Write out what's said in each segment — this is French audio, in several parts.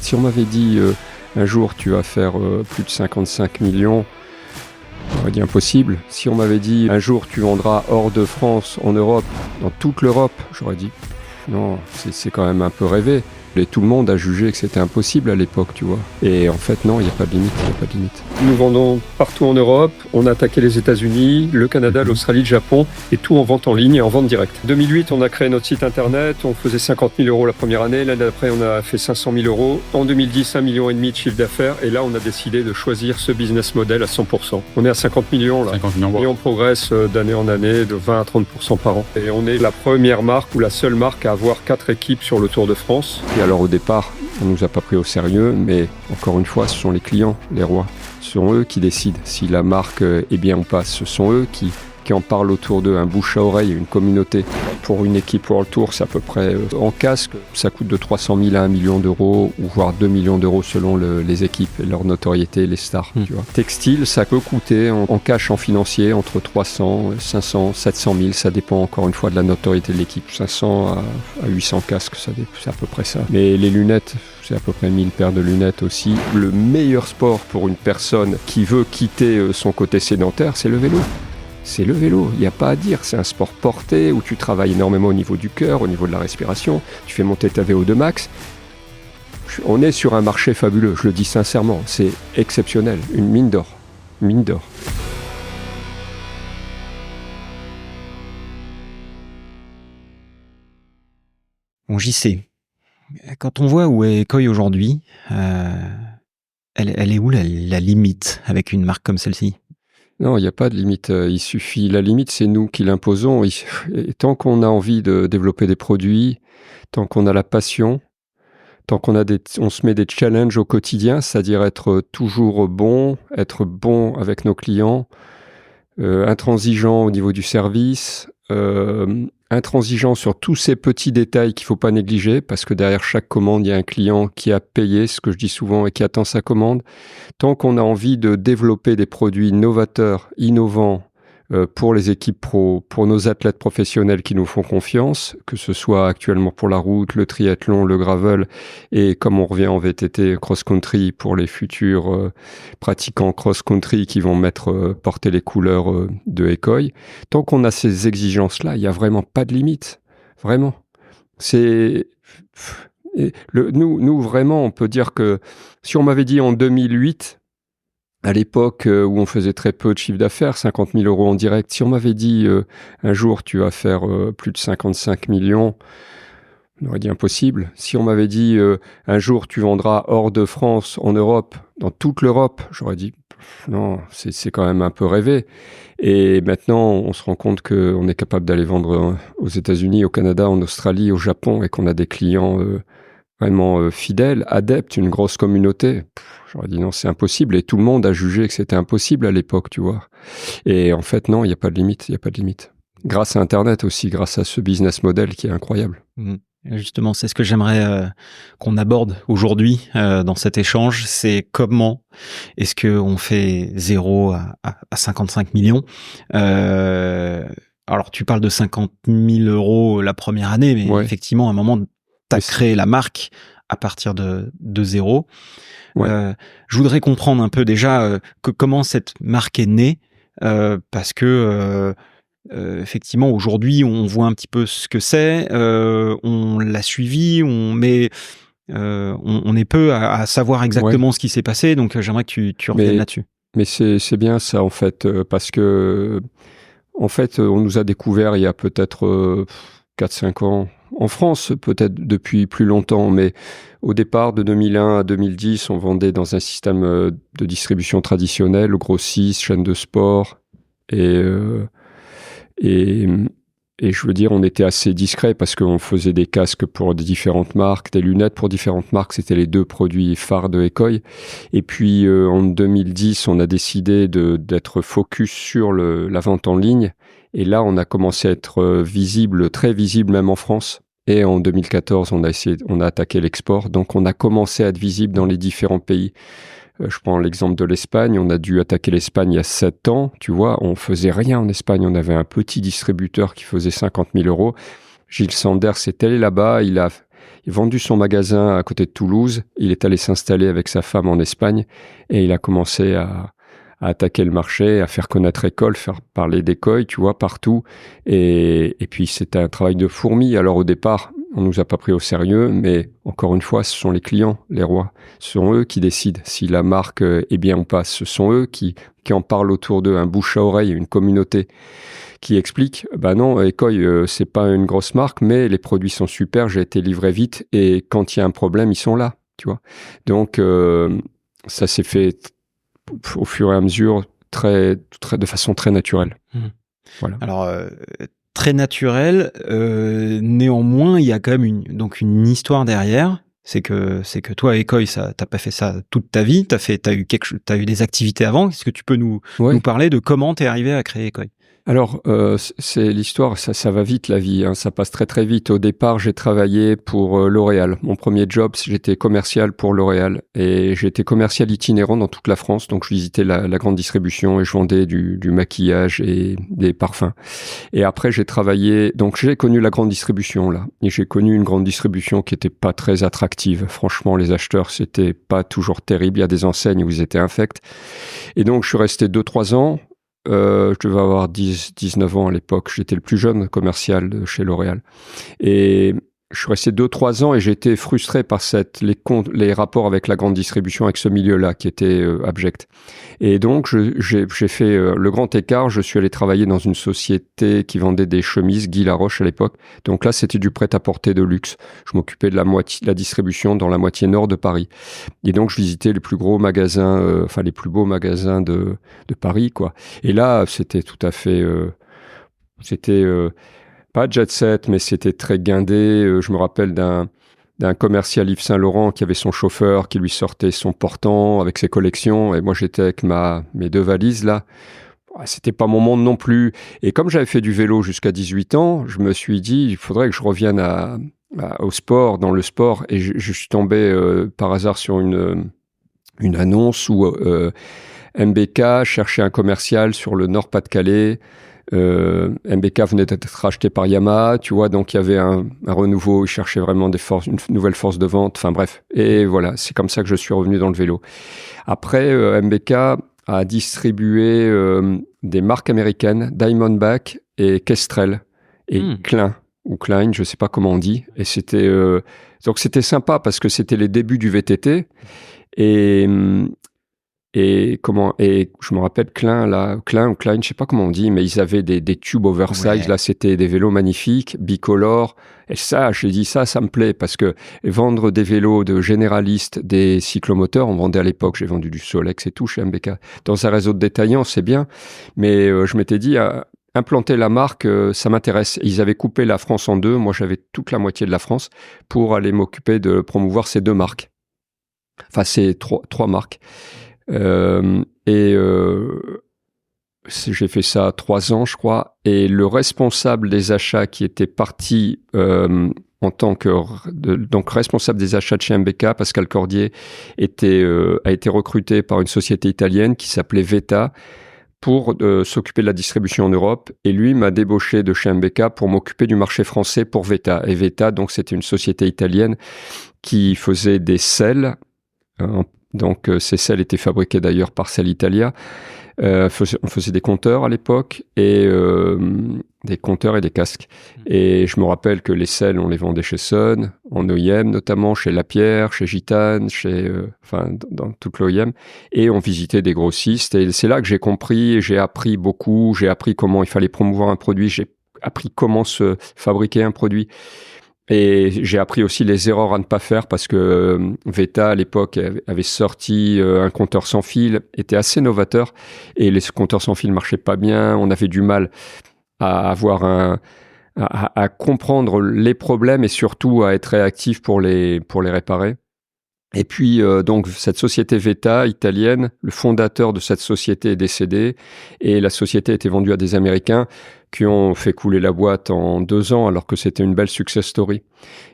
Si on m'avait dit un jour tu vas faire plus de 55 millions, j'aurais dit impossible. Si on m'avait dit un jour tu vendras hors de France, en Europe, dans toute l'Europe, j'aurais dit non, c'est quand même un peu rêvé. Et tout le monde a jugé que c'était impossible à l'époque, tu vois. Et en fait, non, il n'y a pas de limite, Nous vendons partout en Europe. On a attaqué les États-Unis, le Canada, l'Australie, le Japon, et tout en vente en ligne et en vente directe. En 2008, on a créé notre site internet. On faisait 50 000 euros la première année. L'année d'après, on a fait 500 000 euros. En 2010, 1,5 million de chiffre d'affaires. Et là, on a décidé de choisir ce business model à 100%. On est à 50 millions là. 50 millions. Et on progresse d'année en année de 20 à 30% par an. Et on est la première marque ou la seule marque à avoir 4 équipes sur le Tour de France. Et alors au départ, on ne nous a pas pris au sérieux, mais encore une fois, ce sont les clients, les rois. Ce sont eux qui décident si la marque est bien ou pas. Ce sont eux qui en parlent autour d'eux, un bouche à oreille, une communauté. Pour une équipe World Tour, c'est à peu près en casque, ça coûte de 300 000 à 1 million d'euros, ou voire 2 millions d'euros selon les équipes et leur notoriété, les stars. Tu vois. Textile, ça peut coûter en cash, en financier, entre 300, 500, 700 000, ça dépend encore une fois de la notoriété de l'équipe. 500 à 800 casques, c'est à peu près ça. Mais les lunettes, c'est à peu près 1000 paires de lunettes aussi. Le meilleur sport pour une personne qui veut quitter son côté sédentaire, c'est le vélo. C'est le vélo, il n'y a pas à dire, c'est un sport porté où tu travailles énormément au niveau du cœur, au niveau de la respiration, tu fais monter ta VO2 max. On est sur un marché fabuleux, je le dis sincèrement, c'est exceptionnel, une mine d'or, Bon, JC, quand on voit où est Ekoi aujourd'hui, elle est où la limite avec une marque comme celle-ci ? Non, il n'y a pas de limite. Il suffit. La limite, c'est nous qui l'imposons. Et tant qu'on a envie de développer des produits, tant qu'on a la passion, tant on se met des challenges au quotidien, c'est-à-dire être toujours bon, être bon avec nos clients, intransigeant au niveau du service, intransigeant sur tous ces petits détails qu'il ne faut pas négliger, parce que derrière chaque commande, il y a un client qui a payé, ce que je dis souvent, et qui attend sa commande. Tant qu'on a envie de développer des produits novateurs, innovants, pour les équipes pro, pour nos athlètes professionnels qui nous font confiance, que ce soit actuellement pour la route, le triathlon, le gravel, et comme on revient en VTT cross-country pour les futurs pratiquants cross-country qui vont porter les couleurs de Ekoi. Tant qu'on a ces exigences-là, il n'y a vraiment pas de limite. Vraiment. Nous, vraiment, on peut dire que si on m'avait dit en 2008, à l'époque où on faisait très peu de chiffre d'affaires, 50 000 euros en direct, si on m'avait dit un jour tu vas faire plus de 55 millions, on aurait dit impossible. Si on m'avait dit un jour tu vendras hors de France, en Europe, dans toute l'Europe, j'aurais dit non, c'est quand même un peu rêvé. Et maintenant, on se rend compte qu'on est capable d'aller vendre aux États-Unis, au Canada, en Australie, au Japon, et qu'on a des clients vraiment fidèles, adeptes, une grosse communauté. J'aurais dit non, c'est impossible. Et tout le monde a jugé que c'était impossible à l'époque, tu vois. Et en fait, non, il n'y a pas de limite, Grâce à Internet aussi, grâce à ce business model qui est incroyable. Justement, c'est ce que j'aimerais qu'on aborde aujourd'hui dans cet échange. C'est comment est-ce qu'on fait 0 à 55 millions. Alors, tu parles de 50 000 euros la première année, mais ouais. Effectivement, à un moment, tu as créé la marque à partir de 0. Ouais. Je voudrais comprendre un peu déjà comment cette marque est née, parce que effectivement, aujourd'hui, on voit un petit peu ce que c'est, on l'a suivi, on est peu à savoir exactement ce qui s'est passé, donc j'aimerais que tu reviennes là-dessus. Mais c'est bien ça, en fait, parce que en fait, on nous a découvert il y a peut-être 4-5 ans, en France, peut-être depuis plus longtemps, mais au départ, de 2001 à 2010, on vendait dans un système de distribution traditionnel, grossiste, chaîne de sport, et je veux dire, on était assez discret parce qu'on faisait des casques pour des différentes marques, des lunettes pour différentes marques. C'était les 2 produits phares de Ekoi. Et puis, en 2010, on a décidé d'être focus sur la vente en ligne. Et là, on a commencé à être visible, très visible même en France. Et en 2014, on a attaqué l'export. Donc, on a commencé à être visible dans les différents pays. Je prends l'exemple de l'Espagne. On a dû attaquer l'Espagne il y a 7 ans. Tu vois, on faisait rien en Espagne. On avait un petit distributeur qui faisait 50 000 euros. Gilles Sanders est allé là-bas. vendu son magasin à côté de Toulouse. Il est allé s'installer avec sa femme en Espagne et il a commencé à attaquer le marché, à faire connaître Ekoi, faire parler d'Ekoi, tu vois, partout. Et puis, c'était un travail de fourmi. Alors, au départ, on nous a pas pris au sérieux, mais encore une fois, ce sont les clients, les rois. Ce sont eux qui décident si la marque est bien ou pas. Ce sont eux qui en parlent autour d'eux, un bouche à oreille, une communauté qui explique, non, Ekoi, c'est pas une grosse marque, mais les produits sont super, j'ai été livré vite, et quand il y a un problème, ils sont là, tu vois. Donc, ça s'est fait au fur et à mesure, de façon très naturelle. Voilà. Alors, très naturel, néanmoins, il y a quand même une histoire derrière. C'est que toi, Ekoi, t'as pas fait ça toute ta vie. T'as eu des activités avant. Est-ce que tu peux nous parler de comment t'es arrivé à créer Ekoi? Alors, c'est l'histoire, ça va vite la vie, hein, ça passe très très vite. Au départ, j'ai travaillé pour L'Oréal. Mon premier job, j'étais commercial pour L'Oréal et j'étais commercial itinérant dans toute la France. Donc, je visitais la grande distribution et je vendais du maquillage et des parfums. Et après, j'ai connu la grande distribution là. Et j'ai connu une grande distribution qui était pas très attractive. Franchement, les acheteurs, c'était pas toujours terrible. Il y a des enseignes où ils étaient infects. Et donc, je suis resté 2-3 ans. Je devais avoir 19 ans à l'époque. J'étais le plus jeune commercial de chez L'Oréal. Et je suis resté 2-3 ans et j'ai été frustré par les rapports avec la grande distribution, avec ce milieu-là qui était abject. Et donc, j'ai fait le grand écart. Je suis allé travailler dans une société qui vendait des chemises, Guy Laroche à l'époque. Donc là, c'était du prêt-à-porter de luxe. Je m'occupais de la distribution dans la moitié nord de Paris. Et donc, je visitais les plus gros magasins, les plus beaux magasins de Paris, quoi. Et là, c'était tout à fait... pas jet set, mais c'était très guindé. Je me rappelle d'un commercial Yves Saint Laurent qui avait son chauffeur qui lui sortait son portant avec ses collections. Et moi, j'étais avec mes 2 valises là. C'était pas mon monde non plus. Et comme j'avais fait du vélo jusqu'à 18 ans, je me suis dit, il faudrait que je revienne au sport, dans le sport. Et je suis tombé par hasard sur une annonce où MBK cherchait un commercial sur le Nord-Pas-de-Calais. MBK venait d'être racheté par Yamaha, tu vois, donc il y avait un renouveau, ils cherchaient vraiment une nouvelle force de vente, enfin bref. Et voilà, c'est comme ça que je suis revenu dans le vélo. Après, MBK a distribué des marques américaines, Diamondback et Kestrel et Klein, ou Klein, je sais pas comment on dit. Et donc c'était sympa parce que c'était les débuts du VTT. Et je me rappelle Klein ou Klein, je sais pas comment on dit, mais ils avaient des tubes oversize. Ouais. Là, c'était des vélos magnifiques, bicolores. Et ça, j'ai dit ça me plaît parce que vendre des vélos de généralistes, des cyclomoteurs, on vendait à l'époque, j'ai vendu du Solex et tout chez MBK. Dans un réseau de détaillants, c'est bien. Mais je m'étais dit, implanter la marque, ça m'intéresse. Ils avaient coupé la France en 2. Moi, j'avais toute la moitié de la France pour aller m'occuper de promouvoir ces 2 marques. Enfin, ces trois marques. J'ai fait ça 3 ans, je crois, et le responsable des achats qui était parti en tant que donc responsable des achats de chez MBK, Pascal Cordier, a été recruté par une société italienne qui s'appelait Veta pour s'occuper de la distribution en Europe, et lui m'a débauché de chez MBK pour m'occuper du marché français pour Veta. Et Veta, donc, c'était une société italienne qui faisait des selles. Donc, ces selles étaient fabriquées d'ailleurs par Selle Italia. On faisait des compteurs à l'époque, et des compteurs et des casques. Et je me rappelle que les selles, on les vendait chez Sun, en OEM notamment, chez Lapierre, chez Gitane, dans toute l'OEM. Et on visitait des grossistes. Et c'est là que j'ai compris, j'ai appris beaucoup. J'ai appris comment il fallait promouvoir un produit. J'ai appris comment se fabriquer un produit. Et j'ai appris aussi les erreurs à ne pas faire parce que Veta, à l'époque, avait sorti un compteur sans fil, était assez novateur, et les compteurs sans fil marchaient pas bien. On avait du mal à à comprendre les problèmes et surtout à être réactif pour les réparer. Et puis, donc, cette société Veta italienne, le fondateur de cette société est décédé, et la société a été vendue à des Américains qui ont fait couler la boîte en 2 ans, alors que c'était une belle success story.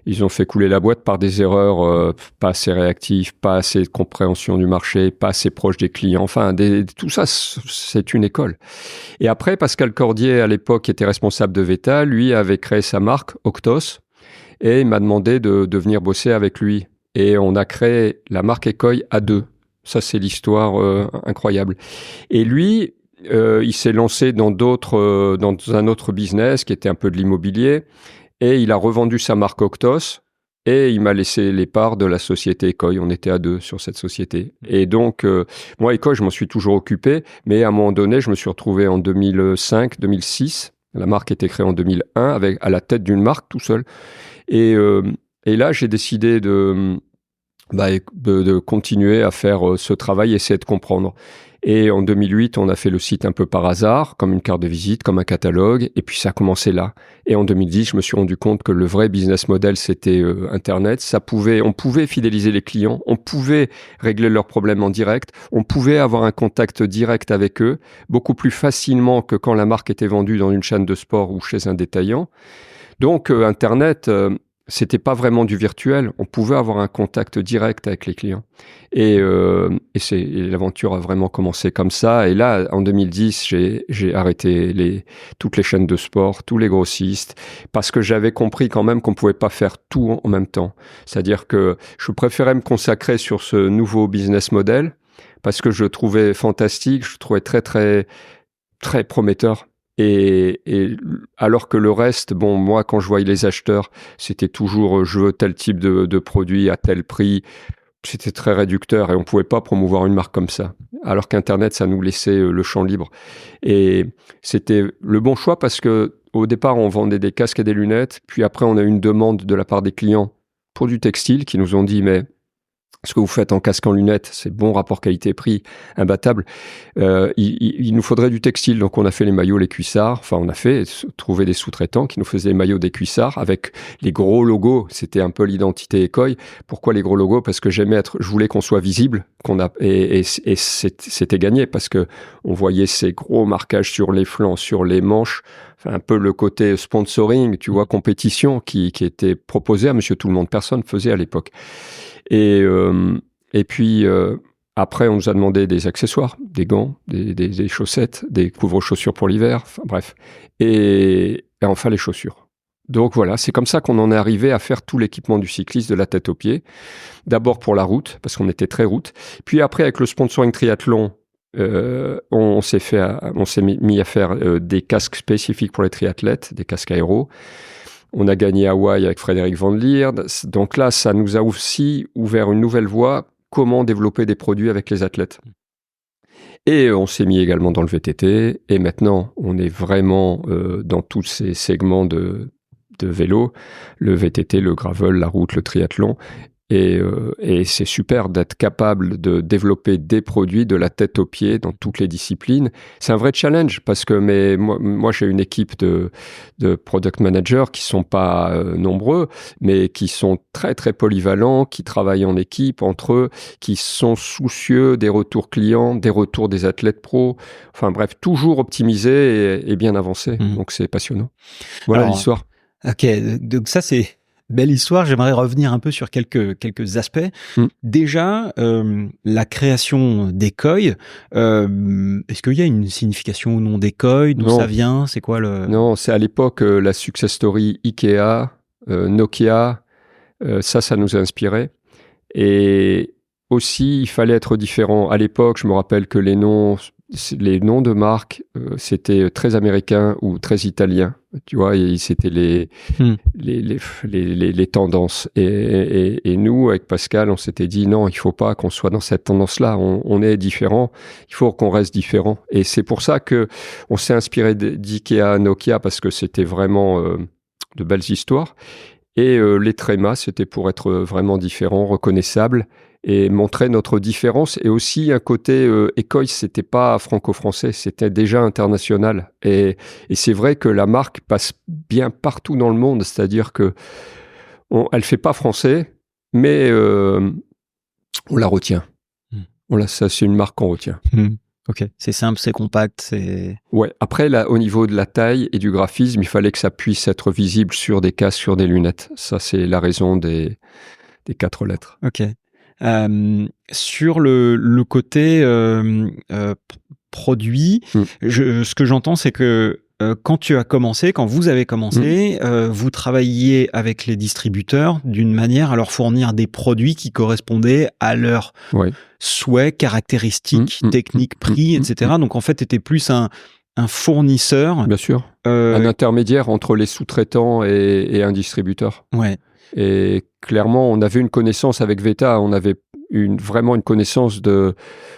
Ils ont fait couler la boîte par des erreurs pas assez réactives, pas assez de compréhension du marché, pas assez proche des clients. Enfin, tout ça, c'est une école. Et après, Pascal Cordier, à l'époque, était responsable de Veta. Lui avait créé sa marque, Octos. et il m'a demandé de venir bosser avec lui. Et on a créé la marque Ecoy à 2. Ça, c'est l'histoire incroyable. Et lui, il s'est lancé dans un autre business qui était un peu de l'immobilier, et il a revendu sa marque Octos, et il m'a laissé les parts de la société Ecoy. On était à 2 sur cette société. Et donc, moi, Ecoy, je m'en suis toujours occupé, mais à un moment donné, je me suis retrouvé en 2005, 2006. La marque était créée en 2001, à la tête d'une marque tout seul. Et là, j'ai décidé de continuer à faire ce travail, essayer de comprendre. Et en 2008, on a fait le site un peu par hasard, comme une carte de visite, comme un catalogue, et puis ça a commencé là. Et en 2010, je me suis rendu compte que le vrai business model, c'était Internet. On pouvait fidéliser les clients, on pouvait régler leurs problèmes en direct, on pouvait avoir un contact direct avec eux, beaucoup plus facilement que quand la marque était vendue dans une chaîne de sport ou chez un détaillant. Donc, Internet... c'était pas vraiment du virtuel, on pouvait avoir un contact direct avec les clients. Et l'aventure a vraiment commencé comme ça. Et là, en 2010, j'ai arrêté toutes les chaînes de sport, tous les grossistes, parce que j'avais compris quand même qu'on pouvait pas faire tout en même temps. C'est-à-dire que je préférais me consacrer sur ce nouveau business model, parce que je le trouvais fantastique, je le trouvais très, très, très prometteur. Et alors que le reste, bon, moi, quand je voyais les acheteurs, c'était toujours je veux tel type de produit à tel prix. C'était très réducteur et on pouvait pas promouvoir une marque comme ça. Alors qu'Internet, ça nous laissait le champ libre. Et c'était le bon choix parce que au départ, on vendait des casques et des lunettes. Puis après, on a eu une demande de la part des clients pour du textile qui nous ont dit, mais ce que vous faites en casque en lunettes, c'est bon rapport qualité-prix, imbattable. Il nous faudrait du textile. Donc, on a fait les maillots, les cuissards. Enfin, on a trouvé des sous-traitants qui nous faisaient les maillots, des cuissards avec les gros logos. C'était un peu l'identité Ecoy. Pourquoi les gros logos? Parce que je voulais qu'on soit visible, et c'était gagné parce que on voyait ces gros marquages sur les flancs, sur les manches. Enfin, un peu le côté sponsoring, tu vois, compétition qui était proposé à Monsieur Tout le Monde. Personne faisait à l'époque. Et puis, après, on nous a demandé des accessoires, des gants, des chaussettes, des couvre-chaussures pour l'hiver, enfin bref. Et enfin, les chaussures. Donc voilà, c'est comme ça qu'on en est arrivé à faire tout l'équipement du cycliste de la tête aux pieds. D'abord pour la route, parce qu'on était très route. Puis après, avec le sponsoring triathlon, on s'est mis à faire des casques spécifiques pour les triathlètes, des casques aéros. On a gagné Hawaï avec Frédéric Van Lier. Donc là, ça nous a aussi ouvert une nouvelle voie, comment développer des produits avec les athlètes. Et on s'est mis également dans le VTT. Et maintenant, on est vraiment dans tous ces segments de vélo, le VTT, le gravel, la route, le triathlon. Et c'est super d'être capable de développer des produits de la tête aux pieds dans toutes les disciplines. C'est un vrai challenge parce que moi j'ai une équipe de product managers qui sont pas nombreux, mais qui sont très très polyvalents, qui travaillent en équipe entre eux, qui sont soucieux des retours clients, des retours des athlètes pros. Enfin bref, toujours optimisé et bien avancé. Donc c'est passionnant. Voilà l'histoire. Ok, donc ça c'est belle histoire. J'aimerais revenir un peu sur quelques aspects. Déjà, la création d'Ecoy. Est-ce qu'il y a une signification au nom d'Ecoy? D'où ça vient? C'est quoi le... Non, c'est à l'époque la success story Ikea, Nokia. Ça nous a inspiré. Et aussi, il fallait être différent. À l'époque, je me rappelle que les noms de marques, c'était très américain ou très italien. Tu vois, c'était les tendances. Et nous, avec Pascal, on s'était dit non, il faut pas qu'on soit dans cette tendance-là. On est différent. Il faut qu'on reste différent. Et c'est pour ça que on s'est inspiré d'Ikea, Nokia, parce que c'était vraiment de belles histoires. Et les trémas, c'était pour être vraiment différent, reconnaissable et montrer notre différence. Et aussi un côté Ecoy, c'était pas franco-français, c'était déjà international. Et c'est vrai que la marque passe bien partout dans le monde, c'est-à-dire que elle fait pas français, mais on la retient. Ça, c'est une marque qu'on retient. Ok, c'est simple, c'est compact, c'est... Ouais, après, là, au niveau de la taille et du graphisme, il fallait que ça puisse être visible sur des casques, sur des lunettes. Ça, c'est la raison des 4 lettres. Ok. Sur le côté produit, ce que j'entends, c'est que quand vous avez commencé, vous travailliez avec les distributeurs d'une manière à leur fournir des produits qui correspondaient à leurs souhaits, caractéristiques, techniques, prix, etc. Donc en fait, tu étais plus un fournisseur. Bien sûr. Un intermédiaire entre les sous-traitants et un distributeur. Ouais. Et clairement, on avait une connaissance avec Veta, on avait vraiment une connaissance de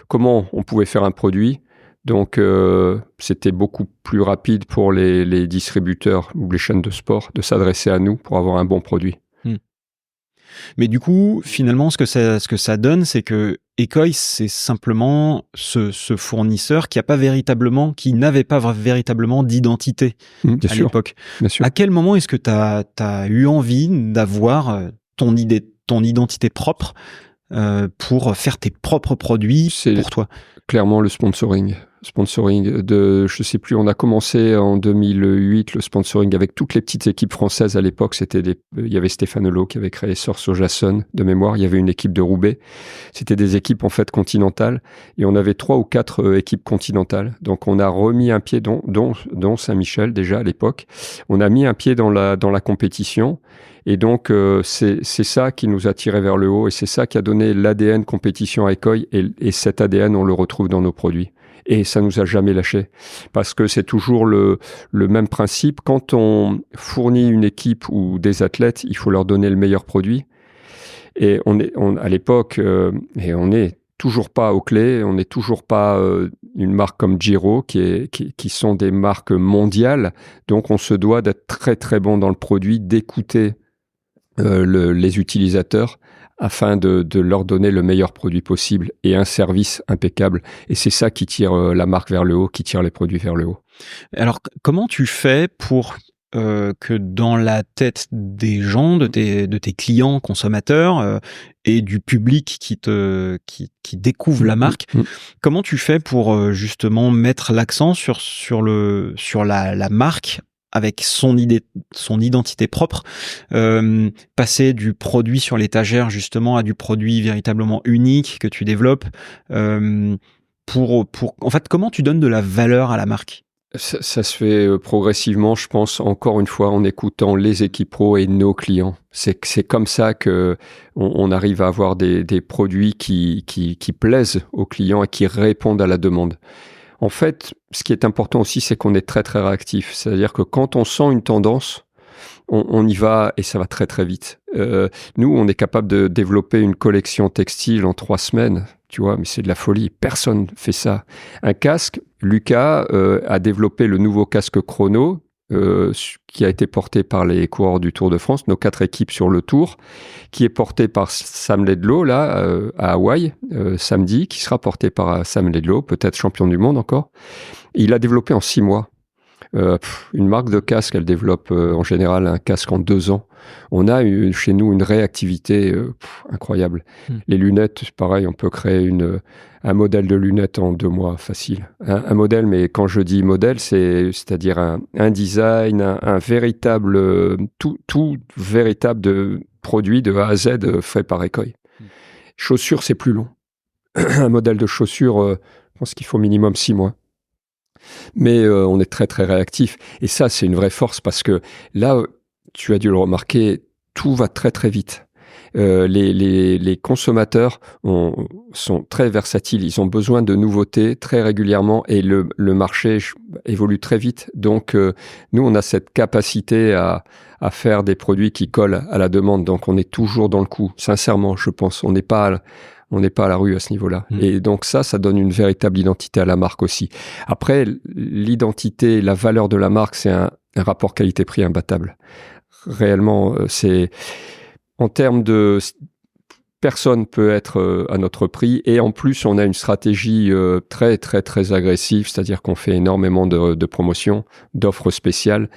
comment on pouvait faire un produit. Donc, c'était beaucoup plus rapide pour les distributeurs ou les chaînes de sport de s'adresser à nous pour avoir un bon produit. Mais du coup, finalement, ce que ça donne, c'est que Ekoi, c'est simplement ce fournisseur qui n'avait pas véritablement d'identité à l'époque. Bien sûr. À quel moment est-ce que tu as eu envie d'avoir ton identité propre pour faire tes propres produits pour toi? Clairement le sponsoring je sais plus, on a commencé en 2008 le sponsoring avec toutes les petites équipes françaises à l'époque. Il y avait Stéphane Hulot qui avait créé Source Jason de mémoire. Il y avait une équipe de Roubaix. C'était des équipes en fait continentales et on avait 3 ou 4 équipes continentales. Donc on a remis un pied dont Saint-Michel déjà à l'époque. On a mis un pied dans la compétition. Et donc, c'est ça qui nous a tiré vers le haut et c'est ça qui a donné l'ADN compétition à Ekoi. Et cet ADN, on le retrouve dans nos produits. Et ça nous a jamais lâché. Parce que c'est toujours le même principe. Quand on fournit une équipe ou des athlètes, il faut leur donner le meilleur produit. Et à l'époque, et on n'est toujours pas aux clés, on n'est toujours pas une marque comme Giro qui sont des marques mondiales. Donc, on se doit d'être très, très bon dans le produit, d'écouter les utilisateurs afin de leur donner le meilleur produit possible et un service impeccable. Et c'est ça qui tire la marque vers le haut, qui tire les produits vers le haut. Alors, comment tu fais pour que dans la tête des gens, de tes clients consommateurs et du public qui découvre la marque, comment tu fais pour justement mettre l'accent sur la marque avec son identité propre, passer du produit sur l'étagère justement à du produit véritablement unique que tu développes, en fait, comment tu donnes de la valeur à la marque? Ça se fait progressivement, je pense, encore une fois, en écoutant les équipes pro et nos clients. C'est comme ça que on arrive à avoir des produits qui plaisent aux clients et qui répondent à la demande. En fait, ce qui est important aussi, c'est qu'on est très, très réactif. C'est-à-dire que quand on sent une tendance, on y va et ça va très, très vite. Nous, on est capable de développer une collection textile en 3 semaines, tu vois, mais c'est de la folie. Personne fait ça. Un casque, Lucas a développé le nouveau casque Chrono, qui a été porté par les coureurs du Tour de France, nos 4 équipes sur le Tour, qui est porté par Sam Laidlaw, là, à Hawaï, samedi, qui sera porté par Sam Laidlaw, peut-être champion du monde encore. Et il a développé en 6 mois. Une marque de casque, elle développe en général un casque en 2 ans. On a chez nous une réactivité incroyable. Les lunettes, pareil, on peut créer un modèle de lunettes en 2 mois, facile. Un modèle, mais quand je dis modèle, c'est-à-dire un design, un véritable, tout véritable de produit de A à Z fait par Ekoi. Chaussures, c'est plus long. Un modèle de chaussures, je pense qu'il faut minimum 6 mois. Mais on est très très réactif et ça c'est une vraie force parce que là tu as dû le remarquer, tout va très très vite. Les consommateurs sont très versatiles, ils ont besoin de nouveautés très régulièrement et le marché évolue très vite. Donc nous on a cette capacité à faire des produits qui collent à la demande, donc on est toujours dans le coup. Sincèrement, je pense, on n'est pas à la rue à ce niveau-là. Et donc ça donne une véritable identité à la marque aussi. Après, l'identité, la valeur de la marque, c'est un rapport qualité-prix imbattable. Réellement, c'est en termes de personne peut être à notre prix et en plus on a une stratégie très très très agressive, c'est-à-dire qu'on fait énormément de promotions, d'offres spéciales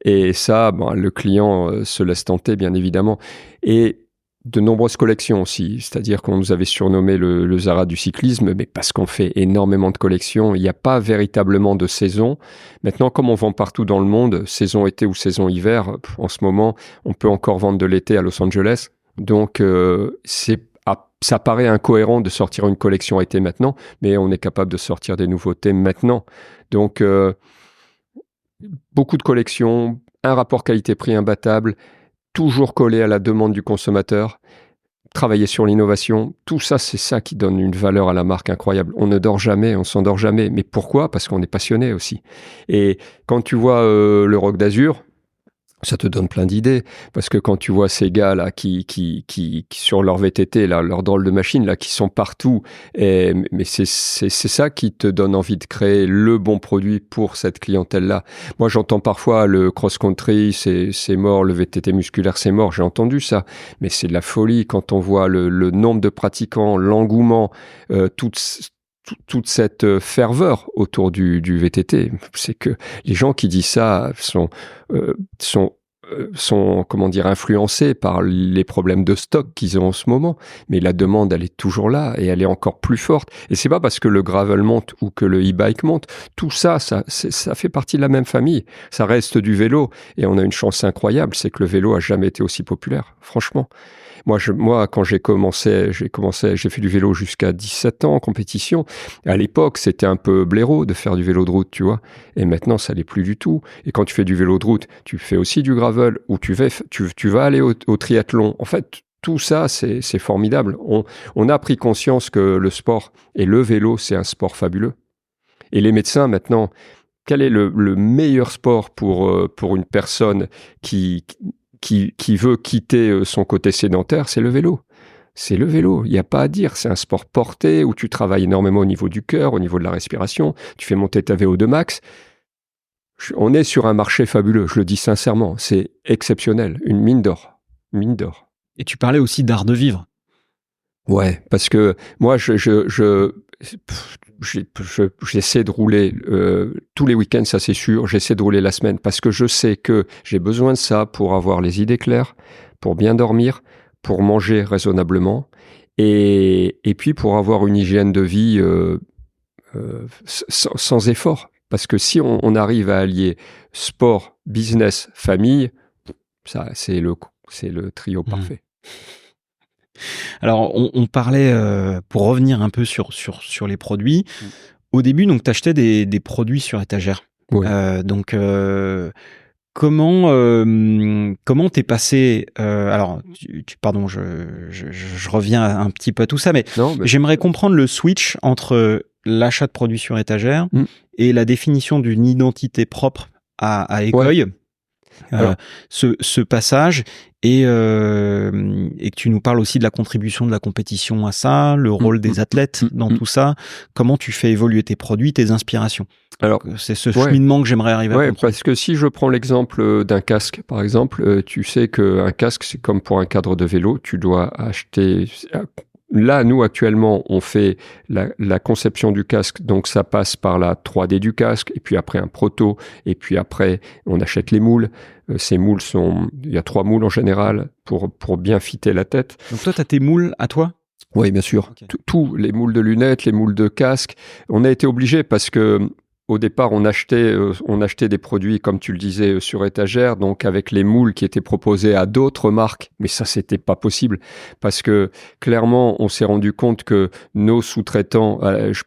et ça, le client se laisse tenter bien évidemment. Et de nombreuses collections aussi, c'est-à-dire qu'on nous avait surnommé le Zara du cyclisme, mais parce qu'on fait énormément de collections, il n'y a pas véritablement de saison. Maintenant, comme on vend partout dans le monde, saison été ou saison hiver, en ce moment, on peut encore vendre de l'été à Los Angeles. Donc, ça paraît incohérent de sortir une collection été maintenant, mais on est capable de sortir des nouveautés maintenant. Donc, beaucoup de collections, un rapport qualité-prix imbattable, toujours collé à la demande du consommateur, travailler sur l'innovation, tout ça, c'est ça qui donne une valeur à la marque incroyable. On ne dort jamais, on s'endort jamais. Mais pourquoi ? Parce qu'on est passionné aussi. Et quand tu vois le Roc d'Azur, ça te donne plein d'idées, parce que quand tu vois ces gars là qui sur leur VTT là, leur drôle de machine là, qui sont partout, mais c'est ça qui te donne envie de créer le bon produit pour cette clientèle là. Moi, j'entends parfois le cross-country, c'est mort, le VTT musculaire c'est mort. J'ai entendu ça, mais c'est de la folie quand on voit le nombre de pratiquants, l'engouement, toute cette ferveur autour du VTT. C'est que les gens qui disent ça sont comment dire, influencés par les problèmes de stock qu'ils ont en ce moment. Mais la demande, elle est toujours là et elle est encore plus forte. Et c'est pas parce que le gravel monte ou que le e-bike monte. Tout ça, ça fait partie de la même famille. Ça reste du vélo. Et on a une chance incroyable, c'est que le vélo a jamais été aussi populaire. Franchement. Moi, quand j'ai fait du vélo jusqu'à 17 ans en compétition. À l'époque, c'était un peu blaireau de faire du vélo de route, tu vois. Et maintenant, ça l'est plus du tout. Et quand tu fais du vélo de route, tu fais aussi du gravel ou tu vas aller au triathlon. En fait, tout ça, c'est formidable. On a pris conscience que le sport et le vélo, c'est un sport fabuleux. Et les médecins, maintenant, quel est le meilleur sport pour une personne qui veut quitter son côté sédentaire, c'est le vélo. C'est le vélo, il n'y a pas à dire. C'est un sport porté où tu travailles énormément au niveau du cœur, au niveau de la respiration, tu fais monter ta VO2 max. On est sur un marché fabuleux, je le dis sincèrement. C'est exceptionnel, une mine d'or. Mine d'or. Et tu parlais aussi d'art de vivre. Ouais, parce que moi, j'essaie de rouler tous les week-ends, ça c'est sûr. J'essaie de rouler la semaine parce que je sais que j'ai besoin de ça pour avoir les idées claires, pour bien dormir, pour manger raisonnablement et puis pour avoir une hygiène de vie sans effort. Parce que si on arrive à allier sport, business, famille, ça c'est le trio parfait. Alors, on parlait, pour revenir un peu sur les produits, au début, donc, tu achetais des produits sur étagère. Oui. Comment t'es passé, alors, pardon, je reviens un petit peu à tout ça, mais j'aimerais comprendre le switch entre l'achat de produits sur étagère et la définition d'une identité propre à Ecoy. Ouais. Ce passage et que tu nous parles aussi de la contribution de la compétition à ça, le rôle des athlètes dans tout ça, comment tu fais évoluer tes produits, tes inspirations. Alors, c'est ce cheminement que j'aimerais arriver à comprendre. Parce que si je prends l'exemple d'un casque, par exemple, tu sais qu'un casque, c'est comme pour un cadre de vélo, tu dois acheter... Là, nous, actuellement, on fait la conception du casque, donc ça passe par la 3D du casque, et puis après un proto, et puis après, on achète les moules. Ces moules il y a 3 moules en général pour bien fitter la tête. Donc toi, tu as tes moules à toi ? Oui, bien sûr. Okay. Tous les moules de lunettes, les moules de casque. On a été obligé parce que au départ, on achetait des produits, comme tu le disais, sur étagère, donc avec les moules qui étaient proposés à d'autres marques. Mais ça, c'était pas possible parce que clairement, on s'est rendu compte que nos sous-traitants,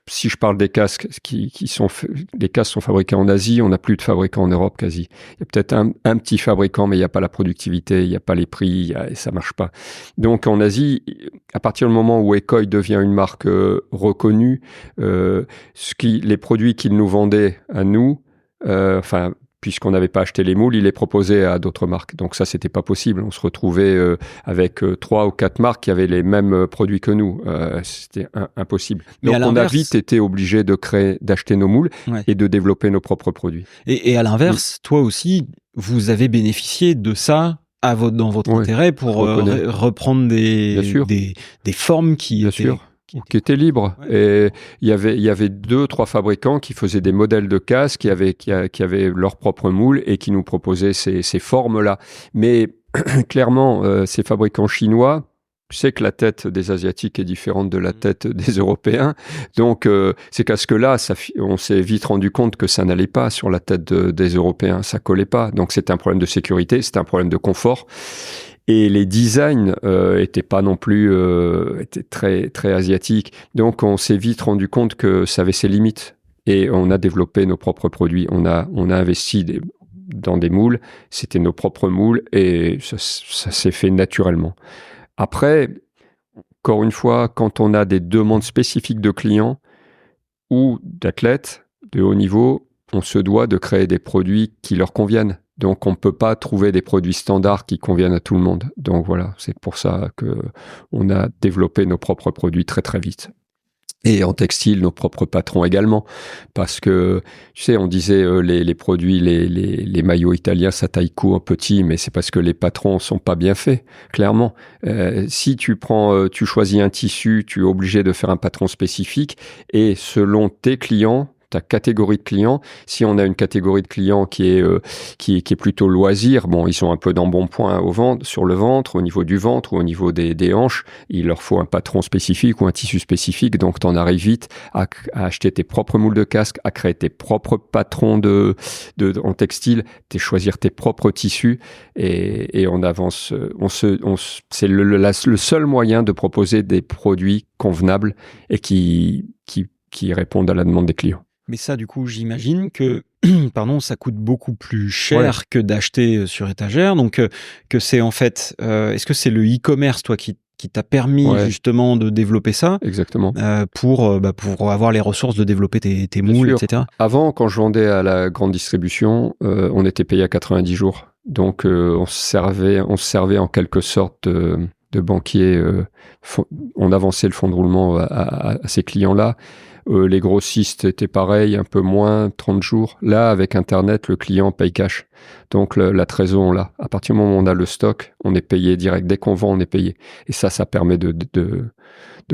si je parle des casques, les casques sont fabriqués en Asie, on n'a plus de fabricants en Europe quasi. Il y a peut-être un petit fabricant, mais il n'y a pas la productivité, il n'y a pas les prix, et ça marche pas. Donc en Asie, à partir du moment où Ecoy devient une marque reconnue, les produits qu'ils nous vendent à nous, puisqu'on n'avait pas acheté les moules, il les proposait à d'autres marques. Donc ça, c'était pas possible. On se retrouvait avec 3 ou 4 marques qui avaient les mêmes produits que nous. C'était impossible. Donc on a vite été obligé d'acheter nos moules et de développer nos propres produits. Et à l'inverse, toi aussi, vous avez bénéficié de ça dans votre intérêt pour reprendre des formes qui étaient libres. Ouais. Et il y avait 2-3 fabricants qui faisaient des modèles de casques, qui avaient leur propre moule et qui nous proposaient ces formes-là. Mais clairement, ces fabricants chinois, tu sais que la tête des Asiatiques est différente de la tête des Européens. Donc, ces casques-là, on s'est vite rendu compte que ça n'allait pas sur la tête des Européens. Ça collait pas. Donc, c'était un problème de sécurité, c'était un problème de confort. Et les designs étaient pas non plus étaient très très asiatiques. Donc on s'est vite rendu compte que ça avait ses limites. Et on a développé nos propres produits. On a investi dans des moules. C'était nos propres moules et ça s'est fait naturellement. Après, encore une fois, quand on a des demandes spécifiques de clients ou d'athlètes de haut niveau, on se doit de créer des produits qui leur conviennent. Donc, on ne peut pas trouver des produits standards qui conviennent à tout le monde. Donc, voilà, c'est pour ça qu'on a développé nos propres produits très, très vite. Et en textile, nos propres patrons également. Parce que, tu sais, on disait les produits, les maillots italiens, ça taille court, petit, mais c'est parce que les patrons sont pas bien faits, clairement. Si tu choisis un tissu, tu es obligé de faire un patron spécifique et selon tes clients, ta catégorie de clients. Si on a une catégorie de clients qui est plutôt loisir, bon, ils sont un peu d'embonpoint sur le ventre, au niveau du ventre ou au niveau des hanches, il leur faut un patron spécifique ou un tissu spécifique. Donc, tu en arrives vite à acheter tes propres moules de casque, à créer tes propres patrons en textile, choisir tes propres tissus et on avance. C'est le seul moyen de proposer des produits convenables et qui répondent à la demande des clients. Mais ça, du coup, j'imagine que ça coûte beaucoup plus cher que d'acheter sur étagère. Donc, que c'est en fait, est-ce que c'est le e-commerce, toi, qui t'a permis justement de développer ça? Exactement. Pour avoir les ressources de développer tes moules, etc. Avant, quand je vendais à la grande distribution, on était payé à 90 jours. Donc, on se servait en quelque sorte de banquier. On avançait le fonds de roulement à ces clients-là. Les grossistes étaient pareil, un peu moins, 30 jours. Là, avec Internet, le client paye cash. Donc, la trésor, on l'a. À partir du moment où on a le stock, on est payé direct. Dès qu'on vend, on est payé. Et ça permet de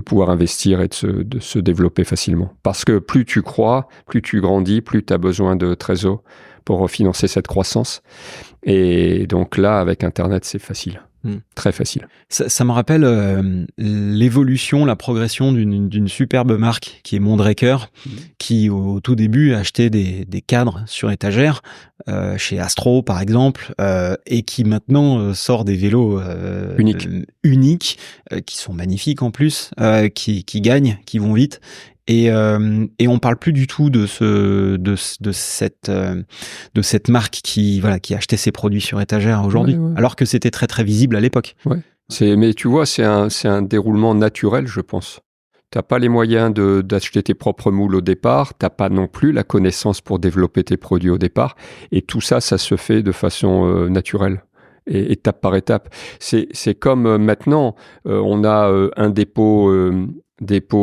pouvoir investir et de se développer facilement. Parce que plus tu crois, plus tu grandis, plus tu as besoin de trésor pour financer cette croissance. Et donc là, avec Internet, c'est facile. Très facile. Ça me rappelle l'évolution, la progression d'une superbe marque qui est Mondraker, qui au tout début achetait des cadres sur étagère chez Astro par exemple, et qui maintenant sort des vélos uniques qui sont magnifiques en plus, qui gagnent, qui vont vite. Et on parle plus du tout de cette marque qui achetait ses produits sur étagère aujourd'hui, alors que c'était très très visible à l'époque. Ouais. Mais tu vois, c'est un déroulement naturel, je pense. T'as pas les moyens d'acheter tes propres moules au départ, t'as pas non plus la connaissance pour développer tes produits au départ, et tout ça se fait de façon naturelle. Et étape par étape. C'est comme maintenant, on a un dépôt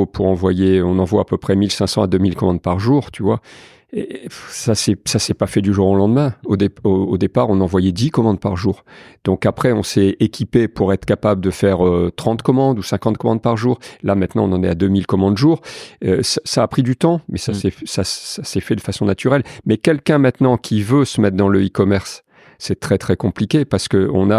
pour envoyer, on envoie à peu près 1500 à 2000 commandes par jour, tu vois. Et ça s'est pas fait du jour au lendemain. Au départ, on envoyait 10 commandes par jour. Donc après, on s'est équipé pour être capable de faire 30 commandes ou 50 commandes par jour. Là, maintenant, on en est à 2000 commandes jour. Ça a pris du temps, mais ça s'est fait de façon naturelle. Mais quelqu'un maintenant qui veut se mettre dans le e-commerce, c'est très très compliqué parce que on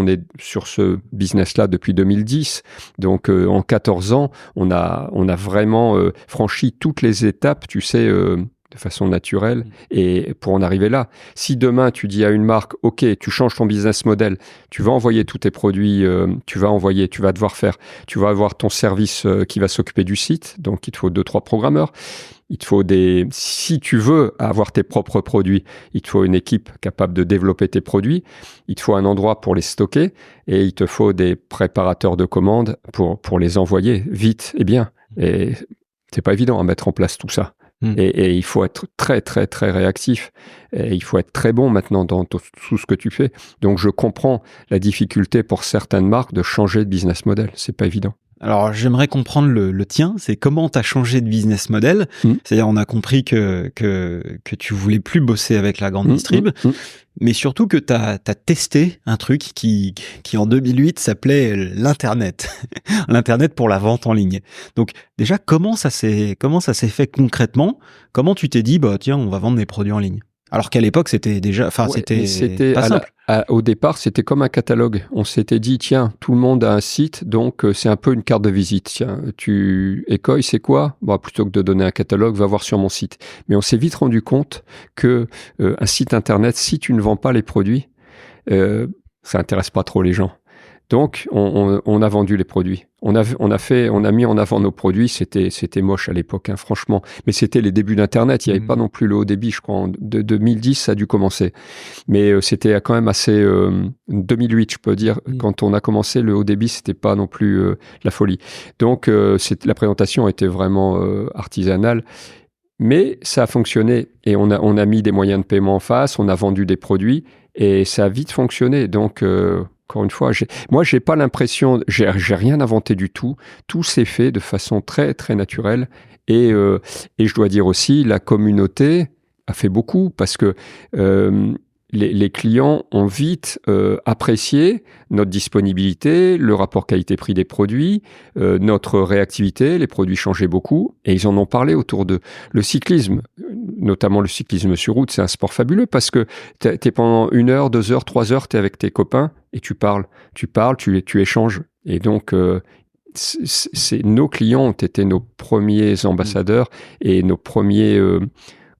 est sur ce business-là depuis 2010. Donc en 14 ans, on a vraiment franchi toutes les étapes, tu sais, de façon naturelle, et pour en arriver là. Si demain tu dis à une marque, ok, tu changes ton business model, tu vas envoyer tous tes produits, tu vas avoir ton service qui va s'occuper du site, donc il te faut 2-3 programmeurs. Il te faut si tu veux avoir tes propres produits, il te faut une équipe capable de développer tes produits, il te faut un endroit pour les stocker et il te faut des préparateurs de commandes pour les envoyer vite et bien. Et c'est pas évident à mettre en place tout ça. Et il faut être très, très, très réactif. Et il faut être très bon maintenant dans tout ce que tu fais. Donc, je comprends la difficulté pour certaines marques de changer de business model. C'est pas évident. Alors, j'aimerais comprendre le tien. C'est comment tu as changé de business model. C'est-à-dire, on a compris que tu voulais plus bosser avec la grande distrib, mais surtout que tu as testé un truc qui en 2008 s'appelait l'Internet. L'Internet pour la vente en ligne. Donc, déjà, comment ça s'est fait concrètement? Comment tu t'es dit, tiens, on va vendre des produits en ligne? Alors qu'à l'époque, c'était déjà, c'était pas simple. Au départ, c'était comme un catalogue. On s'était dit, tiens, tout le monde a un site, donc c'est un peu une carte de visite. Tiens, Ecoy, c'est quoi? Plutôt que de donner un catalogue, va voir sur mon site. Mais on s'est vite rendu compte que un site internet, si tu ne vends pas les produits, ça intéresse pas trop les gens. Donc, on a vendu les produits. On a mis en avant nos produits. C'était moche à l'époque, hein, franchement. Mais c'était les débuts d'Internet. Il n'y avait pas non plus le haut débit, je crois. De 2010, ça a dû commencer. Mais c'était quand même assez... 2008, je peux dire. Quand on a commencé, le haut débit, c'était pas non plus la folie. Donc, la présentation était vraiment artisanale. Mais ça a fonctionné. Et on a mis des moyens de paiement en face. On a vendu des produits. Et ça a vite fonctionné. Donc... Encore une fois, moi, j'ai pas l'impression, j'ai rien inventé du tout. Tout s'est fait de façon très, très naturelle. Et je dois dire aussi, la communauté a fait beaucoup parce que les clients ont vite apprécié notre disponibilité, le rapport qualité-prix des produits, notre réactivité. Les produits changeaient beaucoup et ils en ont parlé autour d'eux. Le cyclisme, notamment le cyclisme sur route, c'est un sport fabuleux parce que t'es pendant 1 heure, 2 heures, 3 heures, t'es avec tes copains et tu parles, tu échanges. Et donc, nos clients ont été nos premiers ambassadeurs et nos premiers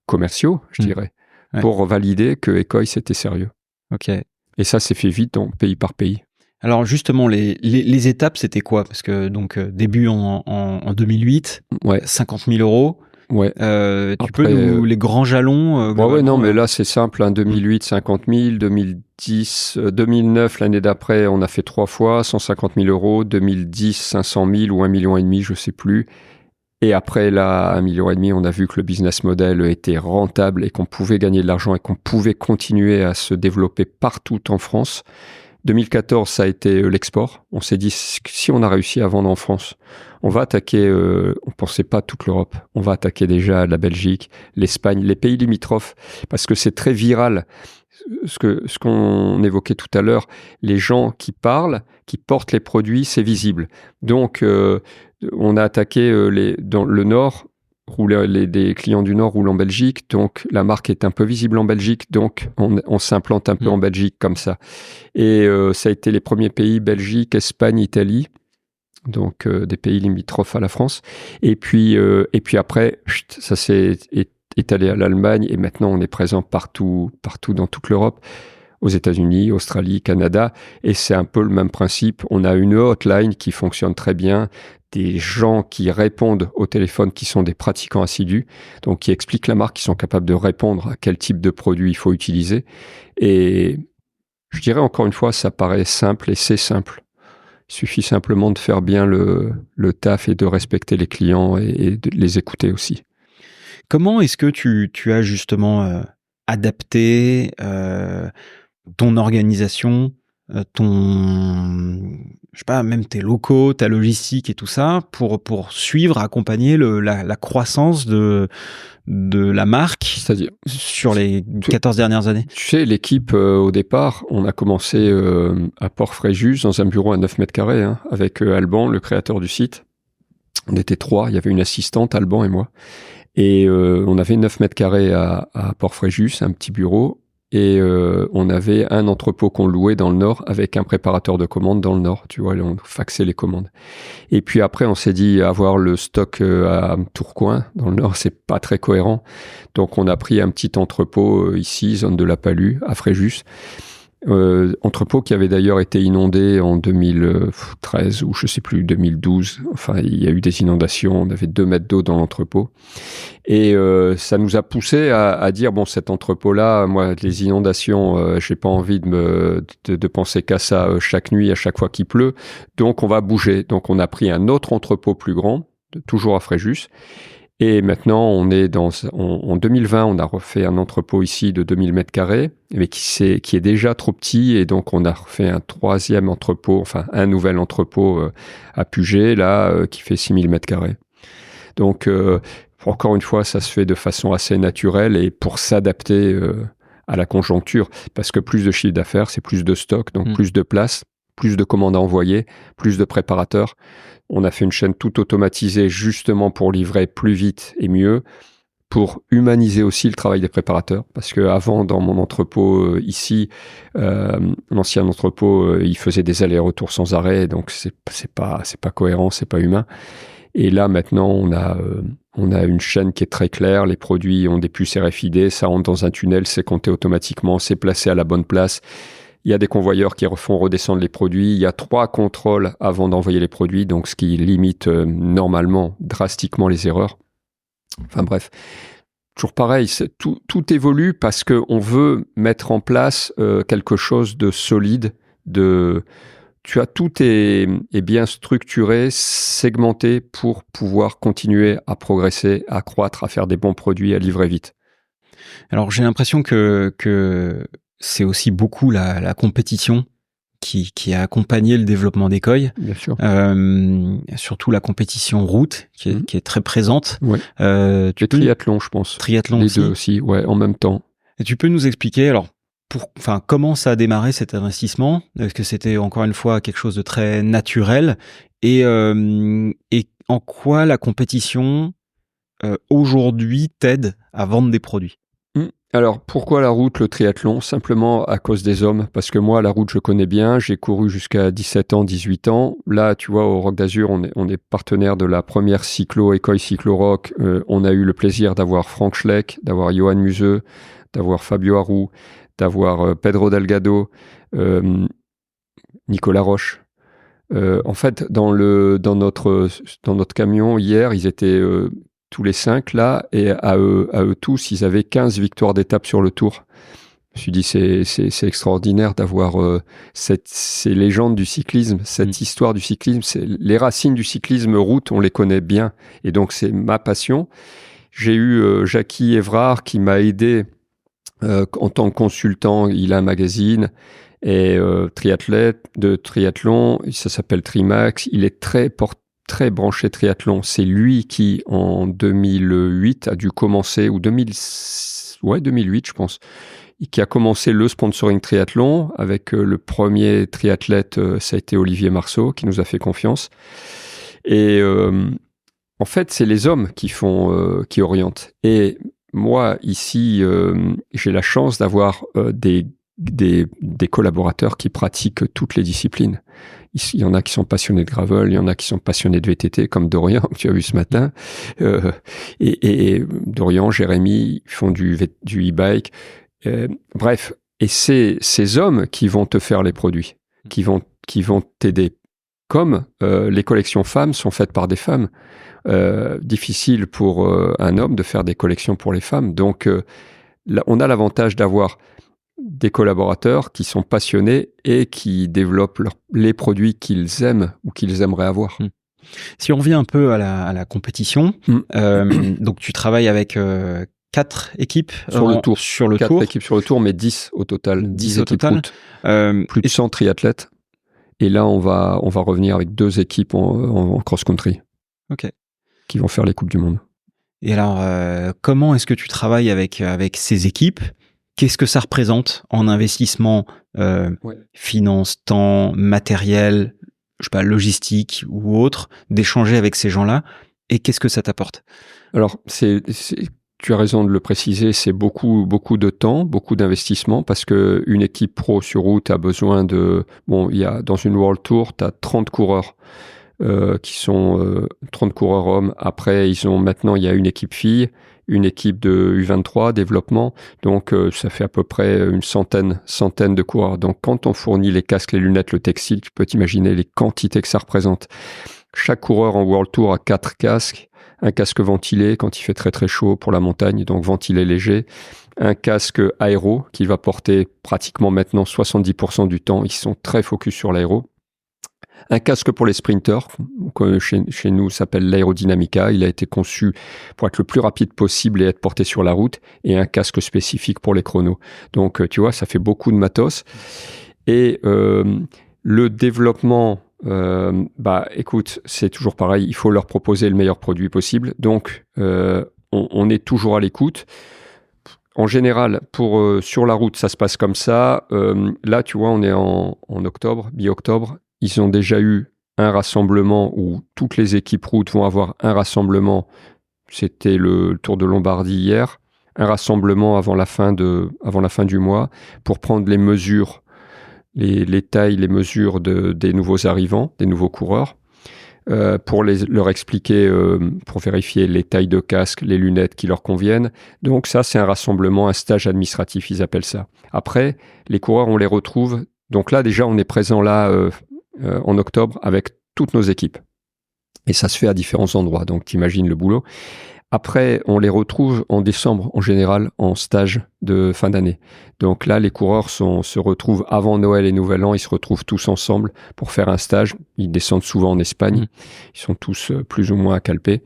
commerciaux, je dirais, pour valider que Ecoy, c'était sérieux. Ok. Et ça s'est fait vite, pays par pays. Alors justement, les étapes, c'était quoi? Parce que donc début en 2008, 50 000 euros. Ouais. Tu peux nous les grands jalons non, mais là c'est simple. 2008, 50 000. 2010, 2009, l'année d'après, on a fait 3 fois 150 000 euros. 2010, 500 000 ou 1,5 million, je sais plus. Et après, là, 1,5 million, on a vu que le business model était rentable et qu'on pouvait gagner de l'argent et qu'on pouvait continuer à se développer partout en France. 2014, ça a été l'export. On s'est dit, si on a réussi à vendre en France, on va attaquer, on pensait pas toute l'Europe, on va attaquer déjà la Belgique, l'Espagne, les pays limitrophes, parce que c'est très viral. Ce qu'on évoquait tout à l'heure, les gens qui parlent, qui portent les produits, c'est visible. Donc, on a attaqué dans le Nord, des clients du Nord roulent en Belgique, donc la marque est un peu visible en Belgique, donc on s'implante un peu en Belgique comme ça. Et ça a été les premiers pays, Belgique, Espagne, Italie, donc des pays limitrophes à la France. Et puis après, ça s'est étalé à l'Allemagne et maintenant on est présent partout dans toute l'Europe, aux États-Unis, Australie, Canada, et c'est un peu le même principe. On a une hotline qui fonctionne très bien, des gens qui répondent au téléphone, qui sont des pratiquants assidus, donc qui expliquent la marque, qui sont capables de répondre à quel type de produit il faut utiliser. Et je dirais encore une fois, ça paraît simple et c'est simple. Il suffit simplement de faire bien le taf et de respecter les clients et de les écouter aussi. Comment est-ce que tu as justement adapté ton organisation, je sais pas, même tes locaux, ta logistique et tout ça pour suivre, accompagner la croissance de la marque, c'est-à-dire sur les 14 dernières années? Tu sais, l'équipe, au départ, on a commencé à Port-Fréjus, dans un bureau à 9 mètres carrés, hein, avec Alban, le créateur du site. On était 3, il y avait une assistante, Alban et moi. Et on avait 9 mètres carrés à Port-Fréjus, un petit bureau. Et on avait un entrepôt qu'on louait dans le Nord avec un préparateur de commandes dans le Nord. Tu vois, on faxait les commandes. Et puis après, on s'est dit avoir le stock à Tourcoing, dans le Nord, c'est pas très cohérent. Donc on a pris un petit entrepôt ici, zone de la Palue, à Fréjus. Entrepôt qui avait d'ailleurs été inondé en 2013 ou je sais plus, 2012. Enfin, il y a eu des inondations. On avait 2 mètres d'eau dans l'entrepôt. Et ça nous a poussé à dire, bon, cet entrepôt-là, moi, les inondations, j'ai pas envie de penser qu'à ça chaque nuit, à chaque fois qu'il pleut. Donc, on va bouger. Donc, on a pris un autre entrepôt plus grand, toujours à Fréjus. Et maintenant, on est en 2020, on a refait un entrepôt ici de 2000 mètres carrés, mais qui est déjà trop petit. Et donc, on a refait un 3e entrepôt, enfin, un nouvel entrepôt à Puget, là, qui fait 6000 mètres carrés. Donc, encore une fois, ça se fait de façon assez naturelle et pour s'adapter à la conjoncture. Parce que plus de chiffre d'affaires, c'est plus de stock, donc plus de place, plus de commandes à envoyer, plus de préparateurs. On a fait une chaîne toute automatisée justement pour livrer plus vite et mieux, pour humaniser aussi le travail des préparateurs. Parce que avant, dans mon entrepôt ici, l'ancien entrepôt, il faisait des allers-retours sans arrêt, donc c'est pas cohérent, c'est pas humain. Et là, maintenant, on a une chaîne qui est très claire. Les produits ont des puces RFID, ça rentre dans un tunnel, c'est compté automatiquement, c'est placé à la bonne place. Il y a des convoyeurs qui font redescendre les produits. Il y a 3 contrôles avant d'envoyer les produits, donc ce qui limite normalement drastiquement les erreurs. Enfin bref, toujours pareil, tout évolue parce qu'on veut mettre en place quelque chose de solide, tout est bien structuré, segmenté pour pouvoir continuer à progresser, à croître, à faire des bons produits, à livrer vite. Alors j'ai l'impression que c'est aussi beaucoup la compétition qui a accompagné le développement d'Ecoy. Bien sûr. Surtout la compétition route qui est très présente. Ouais. Triathlon, je pense. Triathlon les aussi. deux aussi, ouais, en même temps. Et tu peux nous expliquer alors comment ça a démarré cet investissement? Est-ce que c'était encore une fois quelque chose de très naturel et en quoi la compétition aujourd'hui t'aide à vendre des produits? Alors, pourquoi la route, le triathlon? Simplement à cause des hommes, parce que moi, la route, je connais bien, j'ai couru jusqu'à 17 ans, 18 ans. Là, tu vois, au Rock d'Azur, on est partenaire de la première Ecoy Cyclo Rock. On a eu le plaisir d'avoir Frank Schleck, d'avoir Johan Museux, d'avoir Fabio Aru, d'avoir Pedro Delgado, Nicolas Roche. En fait, dans notre camion, hier, ils étaient... tous les 5 là, et à eux tous, ils avaient 15 victoires d'étape sur le Tour. Je me suis dit, c'est extraordinaire d'avoir ces légendes du cyclisme, cette histoire du cyclisme. Les racines du cyclisme route, on les connaît bien, et donc c'est ma passion. J'ai eu Jackie Évrard qui m'a aidé en tant que consultant. Il a un magazine et triathlète de triathlon, ça s'appelle Trimax. Il est très branché triathlon. C'est lui qui, en 2008, a dû commencer, ou 2008, je pense, qui a commencé le sponsoring triathlon avec le premier triathlète, ça a été Olivier Marceau, qui nous a fait confiance. Et en fait, c'est les hommes qui orientent. Et moi, ici, j'ai la chance d'avoir des collaborateurs qui pratiquent toutes les disciplines. Il y en a qui sont passionnés de gravel, il y en a qui sont passionnés de VTT, comme Dorian, que tu as vu ce matin. Et Dorian, Jérémy, font du e-bike. Bref, et c'est ces hommes qui vont te faire les produits, qui vont t'aider. Comme les collections femmes sont faites par des femmes. Difficile pour un homme de faire des collections pour les femmes. Donc, là, on a l'avantage d'avoir des collaborateurs qui sont passionnés et qui développent les produits qu'ils aiment ou qu'ils aimeraient avoir. Si on revient un peu à la compétition, donc tu travailles avec 4 équipes sur le tour. 4 équipes sur le tour, mais 10 au total. 10 au total. Plus de 100 triathlètes. Et là, on va revenir avec 2 équipes en cross-country. Ok. Qui vont faire les Coupes du Monde. Et alors, comment est-ce que tu travailles avec ces équipes? Qu'est-ce que ça représente en investissement, finance, temps, matériel, je sais pas, logistique ou autre, d'échanger avec ces gens-là? Et qu'est-ce que ça t'apporte? Alors, tu as raison de le préciser, c'est beaucoup de temps, beaucoup d'investissement, parce que une équipe pro sur route a besoin de... il y a dans une World Tour, tu as 30 coureurs qui sont 30 coureurs hommes. Après, maintenant, il y a une équipe fille, une équipe de U23 développement, donc ça fait à peu près une centaine de coureurs. Donc quand on fournit les casques, les lunettes, le textile, tu peux t'imaginer les quantités que ça représente. Chaque coureur en World Tour a 4 casques, un casque ventilé quand il fait très très chaud pour la montagne, donc ventilé léger, un casque aéro qui va porter pratiquement maintenant 70% du temps, ils sont très focus sur l'aéro. Un casque pour les sprinters, chez nous s'appelle l'Aerodynamica. Il a été conçu pour être le plus rapide possible et être porté sur la route. Et un casque spécifique pour les chronos. Donc, tu vois, ça fait beaucoup de matos. Et le développement, écoute, c'est toujours pareil. Il faut leur proposer le meilleur produit possible. Donc, on est toujours à l'écoute. En général, sur la route, ça se passe comme ça. Là, tu vois, on est en octobre, mi-octobre. Ils ont déjà eu un rassemblement où toutes les équipes route vont avoir un rassemblement. C'était le Tour de Lombardie hier. Un rassemblement avant la fin du mois pour prendre les mesures, les tailles, les mesures des nouveaux arrivants, des nouveaux coureurs, pour leur expliquer, pour vérifier les tailles de casque, les lunettes qui leur conviennent. Donc ça, c'est un rassemblement, un stage administratif, ils appellent ça. Après, les coureurs, on les retrouve Donc là, déjà, on est présent là en octobre avec toutes nos équipes. Et ça se fait à différents endroits. Donc, t'imagines le boulot. Après, on les retrouve en décembre, en général, en stage de fin d'année. Donc là, les coureurs se retrouvent avant Noël et Nouvel An. Ils se retrouvent tous ensemble pour faire un stage. Ils descendent souvent en Espagne. Ils sont tous plus ou moins à Calpe.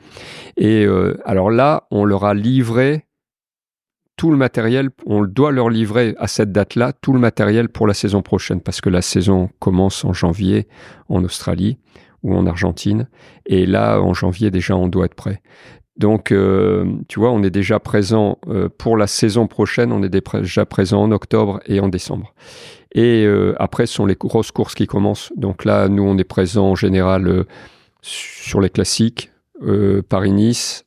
Et alors là, on leur a livré tout le matériel. On doit leur livrer à cette date-là tout le matériel pour la saison prochaine, parce que la saison commence en janvier en Australie ou en Argentine. Et là, en janvier, déjà, on doit être prêt. Donc, tu vois, on est déjà présent pour la saison prochaine, on est déjà présent en octobre et en décembre. Et après, ce sont les grosses courses qui commencent. Donc là, nous, on est présent en général sur les classiques, Paris-Nice,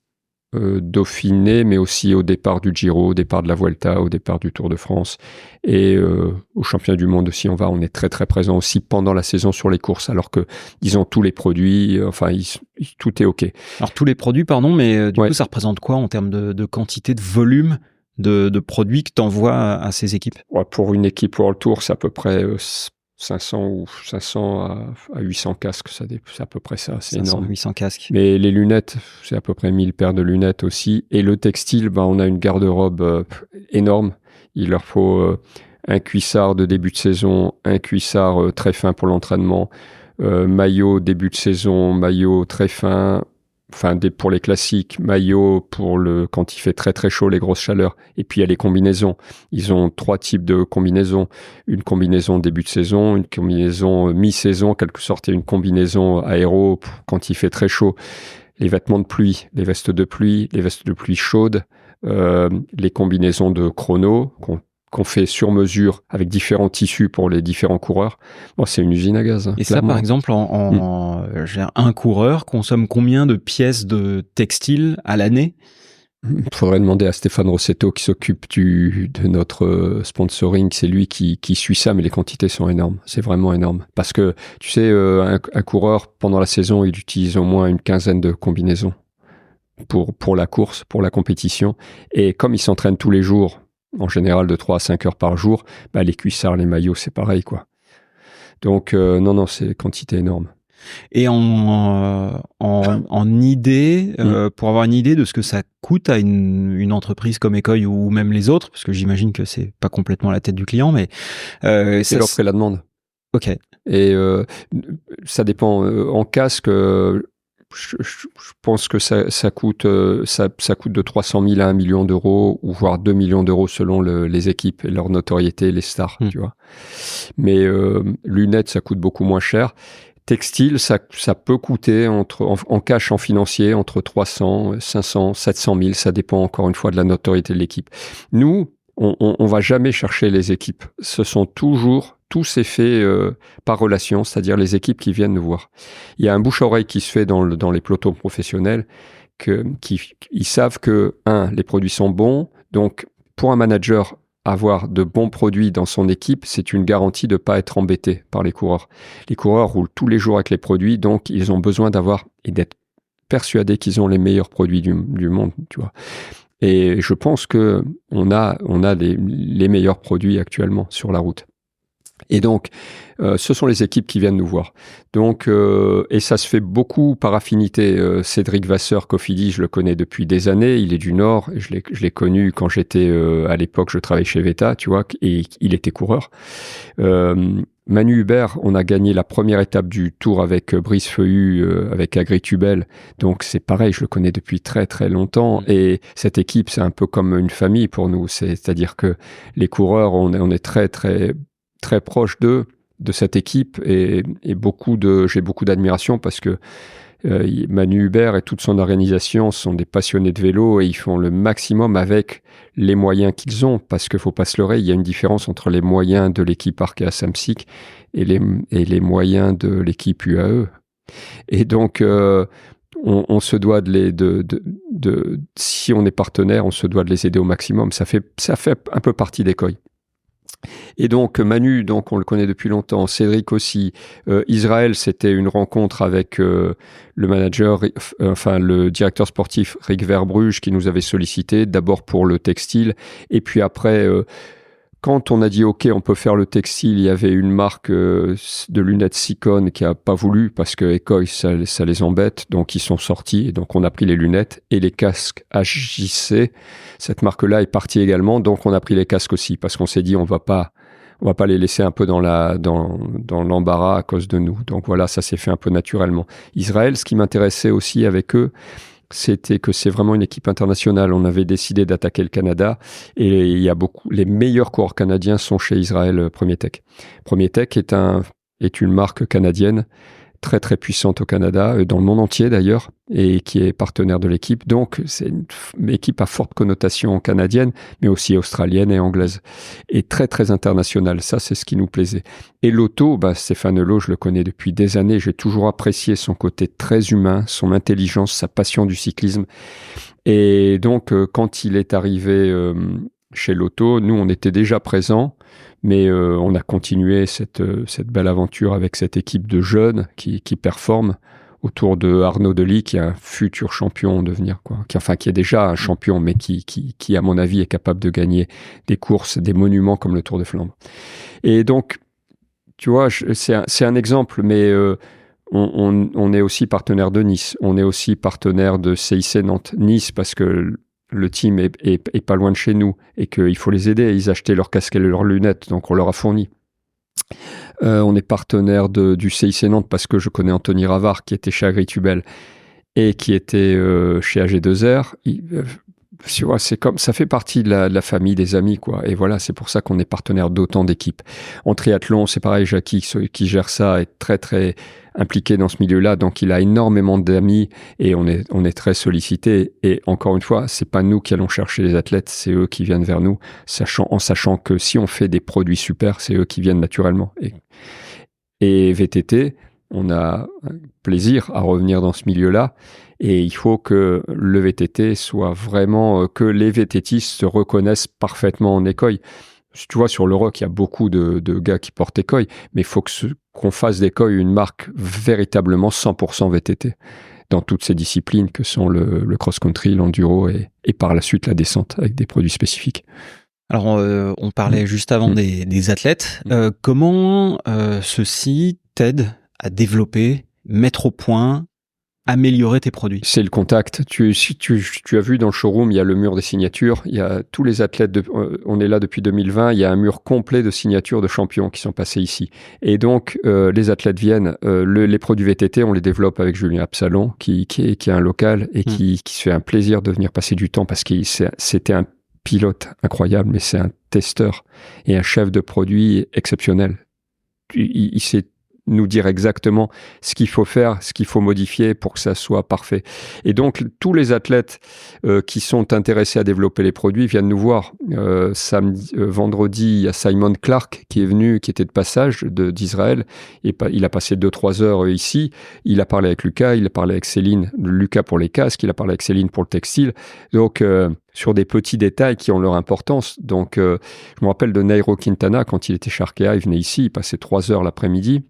Dauphiné, mais aussi au départ du Giro, au départ de la Vuelta, au départ du Tour de France et au championnat du monde aussi. On est très très présent aussi pendant la saison sur les courses, alors que ils ont tous les produits, tout est ok. Alors tous les produits, pardon, mais du coup ça représente quoi en termes de quantité, de volume de produits que tu envoies à ces équipes? Pour une équipe World Tour, c'est à peu près 500 à 800 casques, c'est à peu près ça, c'est 500, énorme. 800 casques. Mais les lunettes, c'est à peu près 1000 paires de lunettes aussi. Et le textile, on a une garde-robe énorme. Il leur faut un cuissard de début de saison, un cuissard très fin pour l'entraînement, maillot début de saison, maillot très fin, pour les classiques, maillot pour quand il fait très très chaud, les grosses chaleurs. Et puis il y a les combinaisons. Ils ont 3 types de combinaisons. Une combinaison début de saison, une combinaison mi-saison, en quelque sorte, et une combinaison aéro quand il fait très chaud. Les vêtements de pluie, les vestes de pluie chaudes, les combinaisons de chrono qu'on fait sur mesure avec différents tissus pour les différents coureurs. C'est une usine à gaz. Et ça, par exemple, un coureur consomme combien de pièces de textile à l'année? Il faudrait demander à Stéphane Rossetto qui s'occupe de notre sponsoring. C'est lui qui suit ça, mais les quantités sont énormes. C'est vraiment énorme. Parce que, tu sais, un coureur, pendant la saison, il utilise au moins une quinzaine de combinaisons pour la course, pour la compétition. Et comme il s'entraîne tous les jours, en général de 3 à 5 heures par jour, les cuissards, les maillots, c'est pareil, quoi. Donc, non, c'est quantité énorme. Et en idée, pour avoir une idée de ce que ça coûte à une entreprise comme Écueil ou même les autres, parce que j'imagine que c'est pas complètement la tête du client, mais c'est l'offre et la demande. Ok. Et ça dépend. En casque, je pense que ça coûte de 300 000 à 1 million d'euros, ou voire 2 millions d'euros selon les équipes et leur notoriété, les stars, tu vois. Mais lunettes, ça coûte beaucoup moins cher. Textile, ça peut coûter en cash, en financier, entre 300, 500, 700 000. Ça dépend encore une fois de la notoriété de l'équipe. Nous, on va jamais chercher les équipes. Tout s'est fait par relation, c'est-à-dire les équipes qui viennent nous voir. Il y a un bouche-oreille qui se fait dans les pelotons professionnels, ils savent que, les produits sont bons. Donc, pour un manager, avoir de bons produits dans son équipe, c'est une garantie de ne pas être embêté par les coureurs. Les coureurs roulent tous les jours avec les produits, donc ils ont besoin d'avoir et d'être persuadés qu'ils ont les meilleurs produits du monde, tu vois. Et je pense que on a les meilleurs produits actuellement sur la route. Et donc, ce sont les équipes qui viennent nous voir. Donc, et ça se fait beaucoup par affinité. Cédric Vasseur, Cofidis, je le connais depuis des années. Il est du Nord. Je l'ai connu quand j'étais, à l'époque, je travaillais chez Veta, tu vois, et il était coureur. Manu Hubert, on a gagné la première étape du Tour avec Brice Feuillu, avec Agritubel. Donc, c'est pareil, je le connais depuis très, très longtemps. Et cette équipe, c'est un peu comme une famille pour nous. C'est-à-dire que les coureurs, on est très, très très proche de cette équipe et j'ai beaucoup d'admiration parce que Manu Hubert et toute son organisation sont des passionnés de vélo et ils font le maximum avec les moyens qu'ils ont, parce qu'il faut pas se leurrer, il y a une différence entre les moyens de l'équipe Arkea Samsic et les moyens de l'équipe UAE. Et donc on se doit si on est partenaire, on se doit de les aider au maximum. Ça fait un peu partie d'Écueil. Et donc Manu, on le connaît depuis longtemps, Cédric aussi. Israël, c'était une rencontre avec le manager, le directeur sportif Rick Verbruge qui nous avait sollicité, d'abord pour le textile, et puis après, quand on a dit OK, on peut faire le textile, il y avait une marque de lunettes Sikon qui a pas voulu parce que Ekoi, ça les embête, donc ils sont sortis. Et donc on a pris les lunettes et les casques HJC. Cette marque-là est partie également, donc on a pris les casques aussi parce qu'on s'est dit on va pas les laisser un peu dans l'embarras à cause de nous. Donc voilà, ça s'est fait un peu naturellement. Israël, ce qui m'intéressait aussi avec eux, c'était que c'est vraiment une équipe internationale. On avait décidé d'attaquer le Canada et il y a les meilleurs coureurs canadiens sont chez Israël Premier Tech. Premier Tech est une marque canadienne très très puissante au Canada, dans le monde entier d'ailleurs, et qui est partenaire de l'équipe. Donc c'est une équipe à forte connotation canadienne, mais aussi australienne et anglaise, et très très internationale. Ça, c'est ce qui nous plaisait. Et Lotto, Stéphane Lô, je le connais depuis des années, j'ai toujours apprécié son côté très humain, son intelligence, sa passion du cyclisme. Et donc quand il est arrivé chez Lotto, nous on était déjà présents, mais on a continué cette belle aventure avec cette équipe de jeunes qui performent autour de Arnaud Delis, qui est un futur champion devenir, quoi. Qui est déjà un champion, mais qui, à mon avis, est capable de gagner des courses, des monuments comme le Tour de Flandre. Et donc, tu vois, c'est un exemple, mais on est aussi partenaire de Nice. On est aussi partenaire de CIC Nantes. Nice, parce que le team est pas loin de chez nous et qu'il faut les aider. Ils achetaient leurs casques et leurs lunettes, donc on leur a fourni. On est partenaire du CIC Nantes parce que je connais Anthony Ravard qui était chez Agritubel et qui était chez AG2R. Ça fait partie de la famille, des amis, quoi. Et voilà, c'est pour ça qu'on est partenaire d'autant d'équipes. En triathlon, c'est pareil, Jackie qui gère ça est très très impliqué dans ce milieu-là, donc il a énormément d'amis et on est très sollicité. Et encore une fois, c'est pas nous qui allons chercher les athlètes, c'est eux qui viennent vers nous, en sachant que si on fait des produits super, c'est eux qui viennent naturellement. Et VTT, on a plaisir à revenir dans ce milieu-là. Et il faut que le VTT soit vraiment, que les VTTistes se reconnaissent parfaitement en Ekoi. Tu vois, sur le rock, il y a beaucoup de gars qui portent Ekoi, mais il faut qu'on fasse d'Ekoi une marque véritablement 100% VTT dans toutes ces disciplines que sont le cross-country, l'enduro et par la suite la descente avec des produits spécifiques. Alors, on parlait juste avant des athlètes. Comment ceux-ci t'aident à développer, mettre au point, améliorer tes produits? C'est le contact. Tu as vu dans le showroom, il y a le mur des signatures. Il y a tous les athlètes. On est là depuis 2020. Il y a un mur complet de signatures de champions qui sont passés ici. Et donc, les athlètes viennent. Les produits VTT, on les développe avec Julien Absalon, qui est un local et qui se fait un plaisir de venir passer du temps parce que c'était un pilote incroyable, mais c'est un testeur et un chef de produit exceptionnel. Il sait nous dire exactement ce qu'il faut faire, ce qu'il faut modifier pour que ça soit parfait. Et donc, tous les athlètes qui sont intéressés à développer les produits viennent nous voir. Vendredi, il y a Simon Clark qui est venu, qui était de passage d'Israël. Et il a passé 2-3 heures ici. Il a parlé avec Lucas, il a parlé avec Céline. Lucas pour les casques, il a parlé avec Céline pour le textile. Donc, sur des petits détails qui ont leur importance. Donc, je me rappelle de Nairo Quintana, quand il était chez Arkea, il venait ici, il passait 3 heures l'après-midi.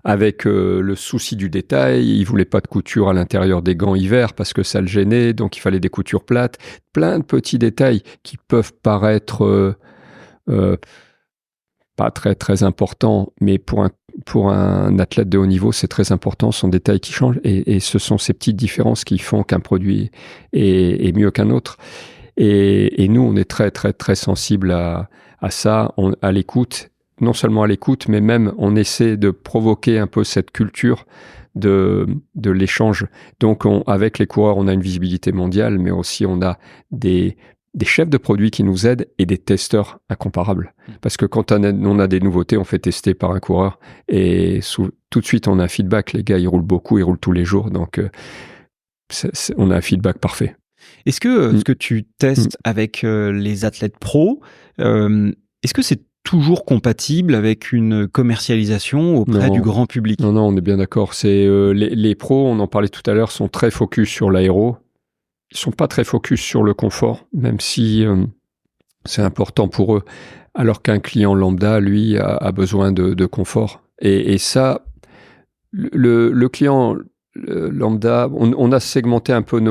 Avec le souci du détail, il voulait pas de couture à l'intérieur des gants hiver parce que ça le gênait, donc il fallait des coutures plates. Plein de petits détails qui peuvent paraître pas très très importants, mais pour un athlète de haut niveau, c'est très important. Ce sont des détails qui changent et ce sont ces petites différences qui font qu'un produit est mieux qu'un autre. Et nous, on est très très très sensible à ça, à l'écoute. Non seulement à l'écoute, mais même on essaie de provoquer un peu cette culture de l'échange. Donc avec les coureurs, on a une visibilité mondiale, mais aussi on a des chefs de produits qui nous aident et des testeurs incomparables. Parce que quand on a des nouveautés, on fait tester par un coureur et tout de suite on a un feedback. Les gars, ils roulent beaucoup, ils roulent tous les jours, donc on a un feedback parfait. Est-ce que ce que tu testes avec les athlètes pros, est-ce que c'est toujours compatible avec une commercialisation auprès du grand public? Non, on est bien d'accord. C'est les pros, on en parlait tout à l'heure, sont très focus sur l'aéro. Ils sont pas très focus sur le confort, même si c'est important pour eux. Alors qu'un client lambda, lui, a besoin de confort. Et ça, le client lambda, on a segmenté un peu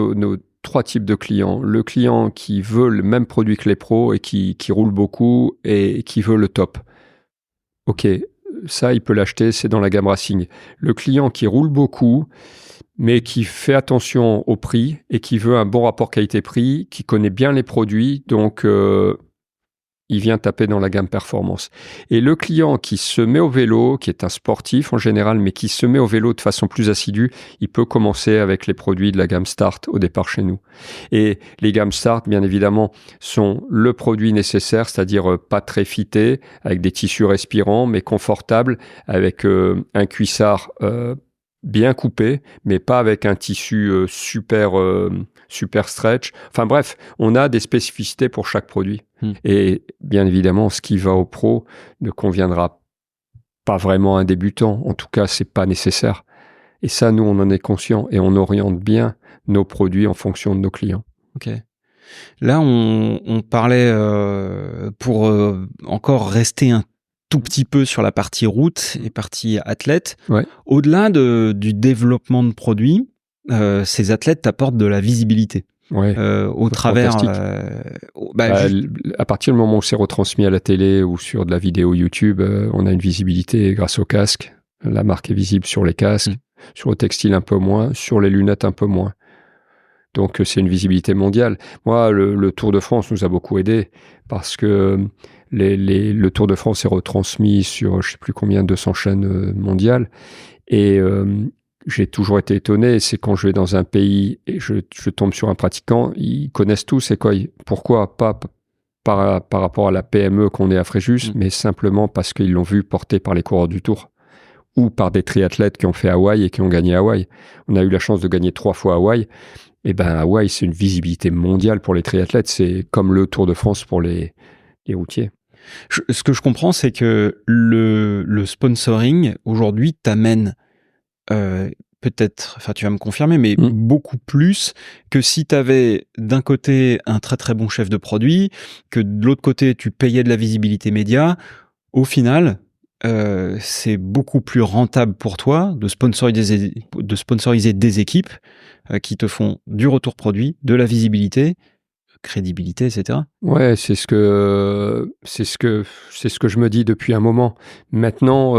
3 types de clients. Le client qui veut le même produit que les pros et qui roule beaucoup et qui veut le top. Ok, ça, il peut l'acheter, c'est dans la gamme Racing. Le client qui roule beaucoup, mais qui fait attention au prix et qui veut un bon rapport qualité-prix, qui connaît bien les produits, donc il vient taper dans la gamme performance. Et le client qui se met au vélo, qui est un sportif en général, mais qui se met au vélo de façon plus assidue, il peut commencer avec les produits de la gamme Start au départ chez nous. Et les gammes Start, bien évidemment, sont le produit nécessaire, c'est-à-dire pas très fité, avec des tissus respirants, mais confortables, avec un cuissard bien coupé, mais pas avec un tissu super stretch. Enfin bref, on a des spécificités pour chaque produit. Et bien évidemment, ce qui va au pro ne conviendra pas vraiment à un débutant. En tout cas, c'est pas nécessaire. Et ça, nous, on en est conscient et on oriente bien nos produits en fonction de nos clients. Ok. Là, on parlait pour encore rester un tout petit peu sur la partie route et partie athlète. Ouais. Au-delà du développement de produits, ces athlètes t'apportent de la visibilité. Ouais, au travers à partir du moment où c'est retransmis à la télé ou sur de la vidéo YouTube, on a une visibilité grâce au casque. La marque est visible sur les casques, sur le textile un peu moins, sur les lunettes un peu moins. Donc c'est une visibilité mondiale. Moi, le Tour de France nous a beaucoup aidé parce que le Tour de France est retransmis sur je sais plus combien, 200 chaînes mondiales et j'ai toujours été étonné, c'est quand je vais dans un pays et je tombe sur un pratiquant, ils connaissent tous Ekoi. Pourquoi? Pas par rapport à la PME qu'on est à Fréjus, mais simplement parce qu'ils l'ont vu porté par les coureurs du Tour ou par des triathlètes qui ont fait Hawaï et qui ont gagné Hawaï. On a eu la chance de gagner 3 fois Hawaï. Et ben Hawaï, c'est une visibilité mondiale pour les triathlètes. C'est comme le Tour de France pour les routiers. Ce que je comprends, c'est que le sponsoring, aujourd'hui, t'amène peut-être, enfin tu vas me confirmer, mais beaucoup plus que si tu avais d'un côté un très très bon chef de produit, que de l'autre côté tu payais de la visibilité média. Au final, c'est beaucoup plus rentable pour toi de sponsoriser des équipes qui te font du retour produit, de la visibilité, crédibilité, etc. Ouais, c'est ce que je me dis depuis un moment. Maintenant,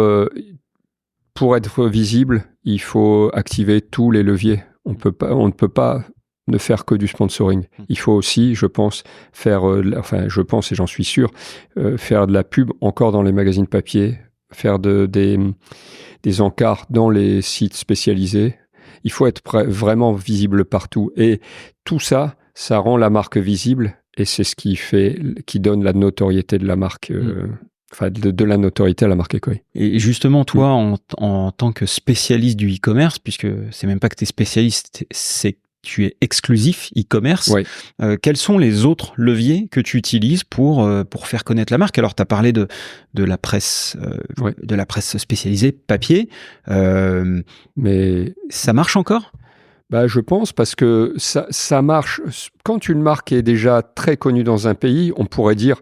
pour être visible, il faut activer tous les leviers. On ne peut pas ne faire que du sponsoring. Il faut aussi, je pense, faire, je pense et j'en suis sûr, faire de la pub encore dans les magazines papier, faire des encarts dans les sites spécialisés. Il faut être vraiment visible partout. Et tout ça, ça rend la marque visible et c'est ce qui donne la notoriété de la marque. Enfin, de la notoriété à la marque Ekoi. Et justement, toi, en tant que spécialiste du e-commerce, puisque c'est même pas que tu es spécialiste, c'est que tu es exclusif e-commerce, quels sont les autres leviers que tu utilises pour faire connaître la marque? Alors, tu as parlé de la presse, de la presse spécialisée papier, mais ça marche encore? Bah, je pense parce que ça marche. Quand une marque est déjà très connue dans un pays, on pourrait dire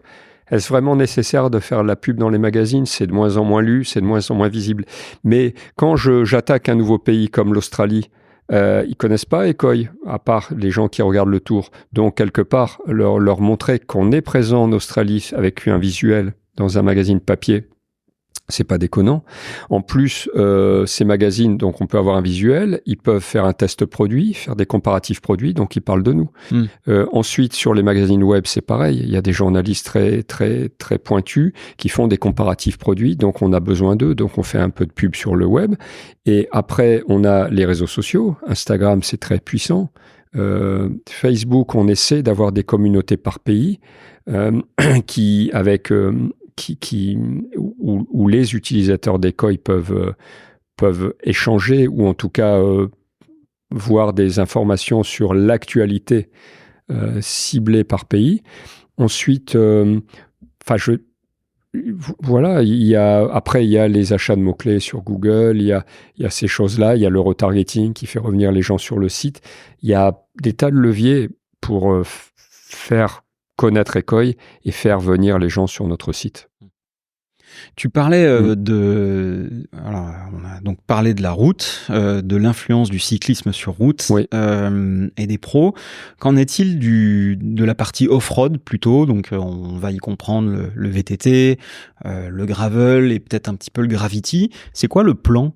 est-ce vraiment nécessaire de faire la pub dans les magazines? C'est de moins en moins lu, c'est de moins en moins visible. Mais quand j'attaque un nouveau pays comme l'Australie, ils connaissent pas Ekoi, à part les gens qui regardent le Tour. Donc, quelque part, leur montrer qu'on est présent en Australie avec un visuel dans un magazine papier, c'est pas déconnant. En plus, ces magazines, donc on peut avoir un visuel, ils peuvent faire un test produit, faire des comparatifs produits, donc ils parlent de nous. Ensuite, sur les magazines web, c'est pareil. Il y a des journalistes très, très, très pointus qui font des comparatifs produits, donc on a besoin d'eux, donc on fait un peu de pub sur le web. Et après, on a les réseaux sociaux. Instagram, c'est très puissant. Facebook, on essaie d'avoir des communautés par pays où les utilisateurs d'Ekoi peuvent échanger ou en tout cas voir des informations sur l'actualité ciblée par pays. Ensuite, voilà, après il y a les achats de mots-clés sur Google, il y a ces choses-là, il y a le retargeting qui fait revenir les gens sur le site. Il y a des tas de leviers pour faire connaître Ekoi et faire venir les gens sur notre site. Tu parlais alors, on a donc parlé de la route, de l'influence du cyclisme sur route, oui. Et des pros. Qu'en est-il de la partie off-road plutôt? Donc on va y comprendre le VTT, le gravel et peut-être un petit peu le gravity. C'est quoi le plan?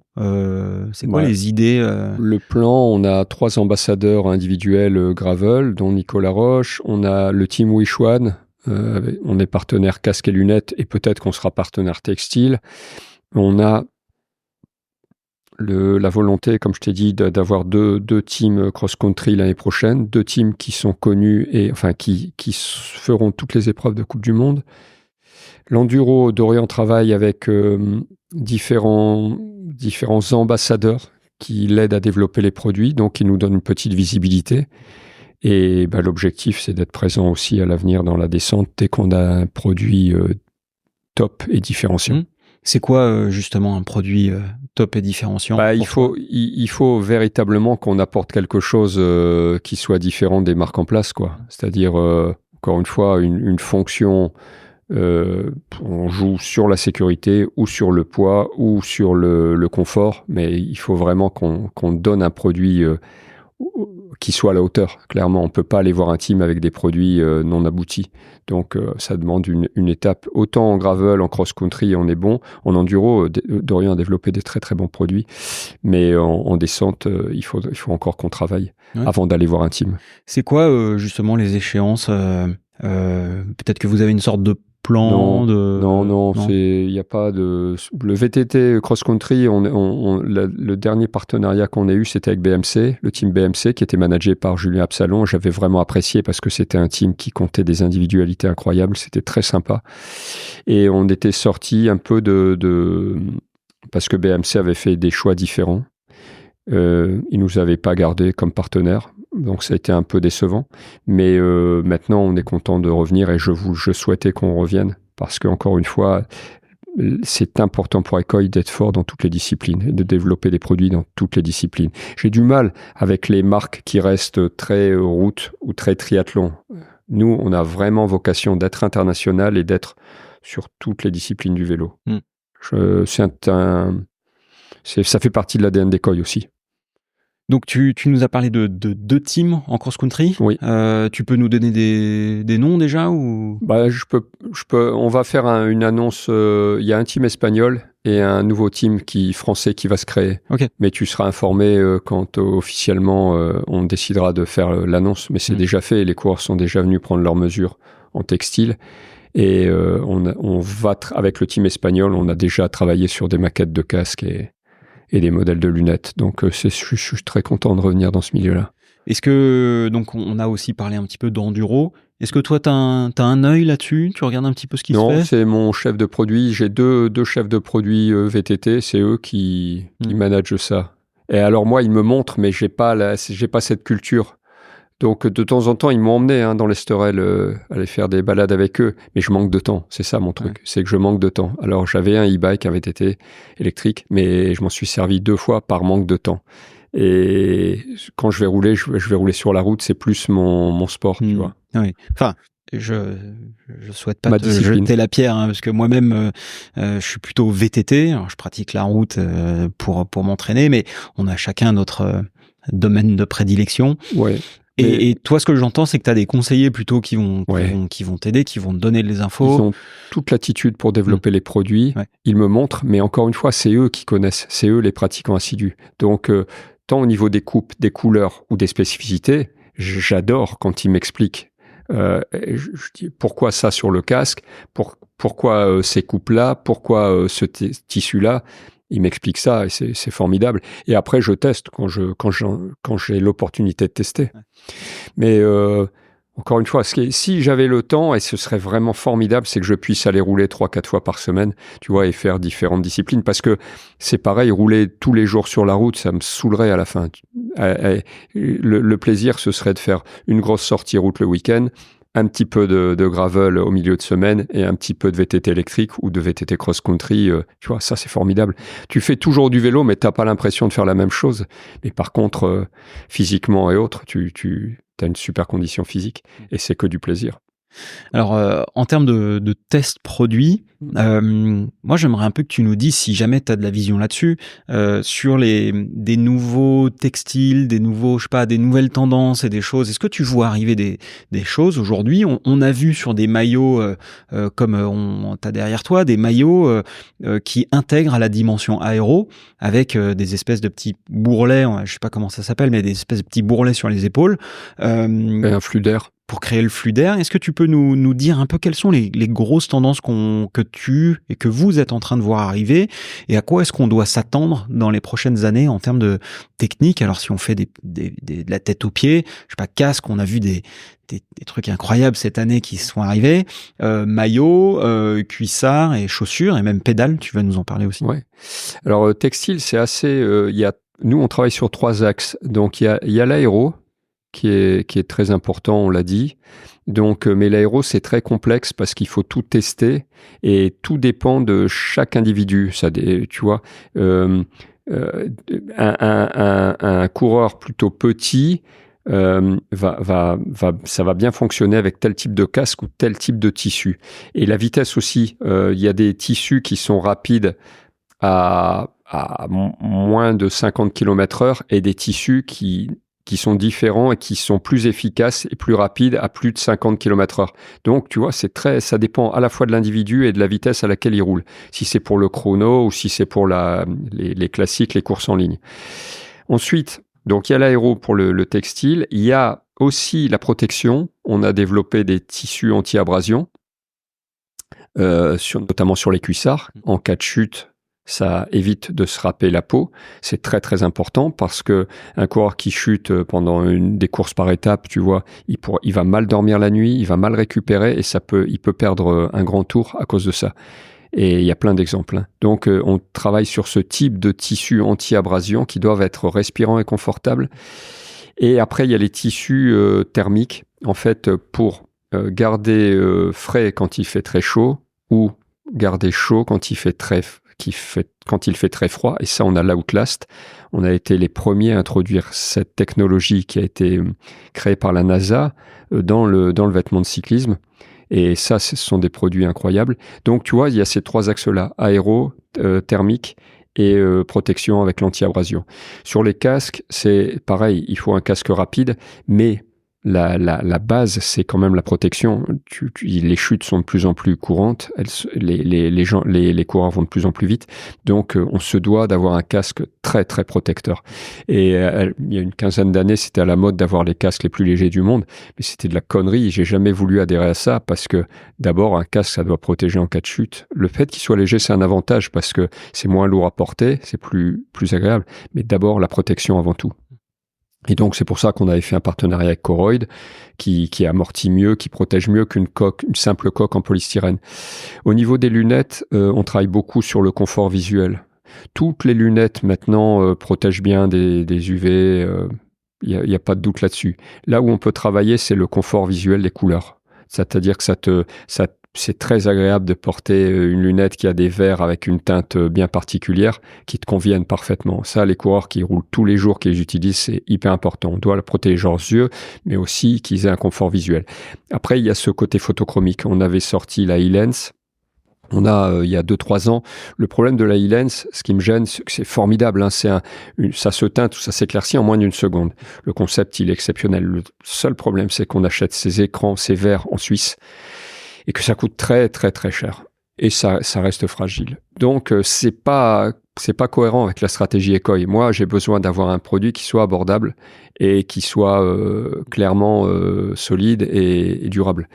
C'est quoi les idées? Le plan, on a 3 ambassadeurs individuels gravel, dont Nicolas Roche. On a le team Wish One. On est partenaire casque et lunettes et peut-être qu'on sera partenaire textile. On a la volonté, comme je t'ai dit, d'avoir deux teams cross-country l'année prochaine, 2 teams qui sont connus et enfin qui feront toutes les épreuves de Coupe du Monde. L'enduro, Dorian travaille avec différents ambassadeurs qui l'aident à développer les produits, donc ils nous donnent une petite visibilité. Et l'objectif, c'est d'être présent aussi à l'avenir dans la descente dès qu'on a un produit top et différenciant. C'est quoi justement un produit top et différenciant? Il faut véritablement qu'on apporte quelque chose qui soit différent des marques en place, quoi. C'est-à-dire, encore une fois, une fonction. On joue sur la sécurité ou sur le poids ou sur le confort, mais il faut vraiment qu'on donne un produit qui soit à la hauteur. Clairement, on peut pas aller voir un team avec des produits non aboutis. Donc, ça demande une étape. Autant en gravel, en cross-country, on est bon. En enduro, Dorian a développé des très très bons produits. Mais en descente, il faut encore qu'on travaille avant d'aller voir un team. C'est quoi justement les échéances peut-être que vous avez une sorte de plan Non, il n'y a pas de... Le VTT cross-country, le dernier partenariat qu'on a eu, c'était avec BMC, le team BMC, qui était managé par Julien Absalon. J'avais vraiment apprécié parce que c'était un team qui comptait des individualités incroyables. C'était très sympa. Et on était sorti un peu parce que BMC avait fait des choix différents. Ils nous avaient pas gardés comme partenaires. Donc ça a été un peu décevant, mais maintenant on est content de revenir et je souhaitais qu'on revienne parce que encore une fois c'est important pour Ekoi d'être fort dans toutes les disciplines et de développer des produits dans toutes les disciplines. J'ai du mal avec les marques qui restent très route ou très triathlon. Nous, on a vraiment vocation d'être international et d'être sur toutes les disciplines du vélo. Ça fait partie de l'ADN d'Ekoi aussi. Donc tu nous as parlé de 2 teams en cross-country. Oui. Tu peux nous donner des noms déjà ou? Je peux. On va faire une annonce. Il y a un team espagnol et un nouveau team français qui va se créer. Okay. Mais tu seras informé quand officiellement on décidera de faire l'annonce. Mais c'est déjà fait. Les coureurs sont déjà venus prendre leurs mesures en textile. Et on va avec le team espagnol. On a déjà travaillé sur des maquettes de casques et des modèles de lunettes. Donc, je suis très content de revenir dans ce milieu-là. Est-ce que, donc, on a aussi parlé un petit peu d'enduro. Est-ce que toi, t'as un œil là-dessus? Tu regardes un petit peu ce qui se fait? Non, c'est mon chef de produit. J'ai deux chefs de produit VTT. C'est eux qui managent ça. Et alors, moi, ils me montrent, mais j'ai pas cette culture. Donc, de temps en temps, ils m'ont emmené dans l'Esterel aller faire des balades avec eux. Mais je manque de temps. C'est ça mon truc. C'est que je manque de temps. Alors, j'avais un e-bike, un VTT électrique, mais je m'en suis servi 2 fois par manque de temps. Et quand je vais rouler, je vais rouler sur la route. C'est plus mon sport, tu vois. Oui. Enfin, je souhaite pas te jeter la pierre, parce que moi-même, je suis plutôt VTT. Alors, je pratique la route pour m'entraîner, mais on a chacun notre domaine de prédilection. Ouais. Et toi, ce que j'entends, c'est que tu as des conseillers plutôt qui vont t'aider, qui vont te donner les infos. Ils ont toute l'attitude pour développer les produits. Ouais. Ils me montrent, mais encore une fois, c'est eux qui connaissent. C'est eux les pratiquants assidus. Donc, tant au niveau des coupes, des couleurs ou des spécificités, j'adore quand ils m'expliquent. Je dis pourquoi ça sur le casque, pourquoi ces coupes-là, pourquoi ce tissu-là. Il m'explique ça et c'est formidable. Et après, je teste quand j'ai l'opportunité de tester. Mais encore une fois, si j'avais le temps, et ce serait vraiment formidable, c'est que je puisse aller rouler 3-4 fois par semaine, tu vois, et faire différentes disciplines. Parce que c'est pareil, rouler tous les jours sur la route, ça me saoulerait à la fin. Le plaisir, ce serait de faire une grosse sortie route le week-end, un petit peu de gravel au milieu de semaine et un petit peu de VTT électrique ou de VTT cross-country. Tu vois, ça, c'est formidable. Tu fais toujours du vélo, mais t'as pas l'impression de faire la même chose. Mais par contre, physiquement et autres, tu as une super condition physique et c'est que du plaisir. Alors, en termes de tests produits, moi, j'aimerais un peu que tu nous dises, si jamais tu as de la vision là-dessus, sur des nouveaux textiles, des nouvelles tendances et des choses. Est-ce que tu vois arriver des choses aujourd'hui? On a vu sur des maillots, comme t'as derrière toi, des maillots qui intègrent à la dimension aéro, avec des espèces de petits bourrelets, je sais pas comment ça s'appelle, mais des espèces de petits bourrelets sur les épaules. Et un flux d'air. Pour créer le flux d'air. Est-ce que tu peux nous dire un peu quelles sont les grosses tendances que tu et que vous êtes en train de voir arriver, et à quoi est-ce qu'on doit s'attendre dans les prochaines années en termes de technique? Alors, si on fait de la tête aux pieds, je sais pas, casque, on a vu des trucs incroyables cette année qui sont arrivés, maillots, cuissards et chaussures, et même pédales, tu vas nous en parler aussi. Ouais. Alors, textile, c'est assez... nous, on travaille sur 3 axes. Donc, il y a l'aéro, qui est très important, on l'a dit. Donc, mais l'aéro, c'est très complexe parce qu'il faut tout tester et tout dépend de chaque individu. Ça, tu vois, un coureur plutôt petit ça va bien fonctionner avec tel type de casque ou tel type de tissu. Et la vitesse aussi, il y a des tissus qui sont rapides à moins de 50 km/h et des tissus qui sont différents et qui sont plus efficaces et plus rapides à plus de 50 km/h. Donc, tu vois, ça dépend à la fois de l'individu et de la vitesse à laquelle il roule. Si c'est pour le chrono ou si c'est pour les classiques, les courses en ligne. Ensuite, donc il y a l'aéro pour le textile. Il y a aussi la protection. On a développé des tissus anti-abrasion, notamment sur les cuissards. En cas de chute, ça évite de se râper la peau. C'est très très important parce que un coureur qui chute pendant des courses par étapes, tu vois, il va mal dormir la nuit, il va mal récupérer et il peut perdre un grand tour à cause de ça. Et il y a plein d'exemples. Hein. Donc, on travaille sur ce type de tissus anti-abrasion qui doivent être respirants et confortables. Et après, il y a les tissus thermiques, en fait, pour garder frais quand il fait très chaud ou garder chaud quand il fait très froid. Et ça, on a l'Outlast. On a été les premiers à introduire cette technologie qui a été créée par la NASA dans le vêtement de cyclisme. Et ça, ce sont des produits incroyables. Donc, tu vois, il y a ces 3 axes-là, aéro, thermique et protection avec l'anti-abrasion. Sur les casques, c'est pareil, il faut un casque rapide, mais la base, c'est quand même la protection. Les chutes sont de plus en plus courantes, les coureurs vont de plus en plus vite, donc on se doit d'avoir un casque très très protecteur. Et il y a une quinzaine d'années, c'était à la mode d'avoir les casques les plus légers du monde, mais c'était de la connerie. J'ai jamais voulu adhérer à ça parce que d'abord, un casque, ça doit protéger en cas de chute. Le fait qu'il soit léger, c'est un avantage parce que c'est moins lourd à porter, c'est plus agréable, mais d'abord la protection avant tout. Et donc, c'est pour ça qu'on avait fait un partenariat avec Koroyd, qui amortit mieux, qui protège mieux une simple coque en polystyrène. Au niveau des lunettes, on travaille beaucoup sur le confort visuel. Toutes les lunettes, maintenant, protègent bien des UV. Il y a pas de doute là-dessus. Là où on peut travailler, c'est le confort visuel des couleurs. C'est-à-dire que c'est très agréable de porter une lunette qui a des verres avec une teinte bien particulière qui te conviennent parfaitement. Ça, les coureurs qui roulent tous les jours, qui les utilisent, c'est hyper important. On doit protéger leurs yeux, mais aussi qu'ils aient un confort visuel. Après, il y a ce côté photochromique. On avait sorti la e-lens. On a, il y a 2-3 ans, le problème de la e-lens, ce qui me gêne, c'est que c'est formidable. Hein, ça se teinte ou ça s'éclaircit en moins d'une seconde. Le concept, il est exceptionnel. Le seul problème, c'est qu'on achète ces écrans, ces verres en Suisse, et que ça coûte très très très cher et ça reste fragile. Donc c'est pas cohérent avec la stratégie Ecoy. Moi, j'ai besoin d'avoir un produit qui soit abordable et qui soit clairement solide et durable.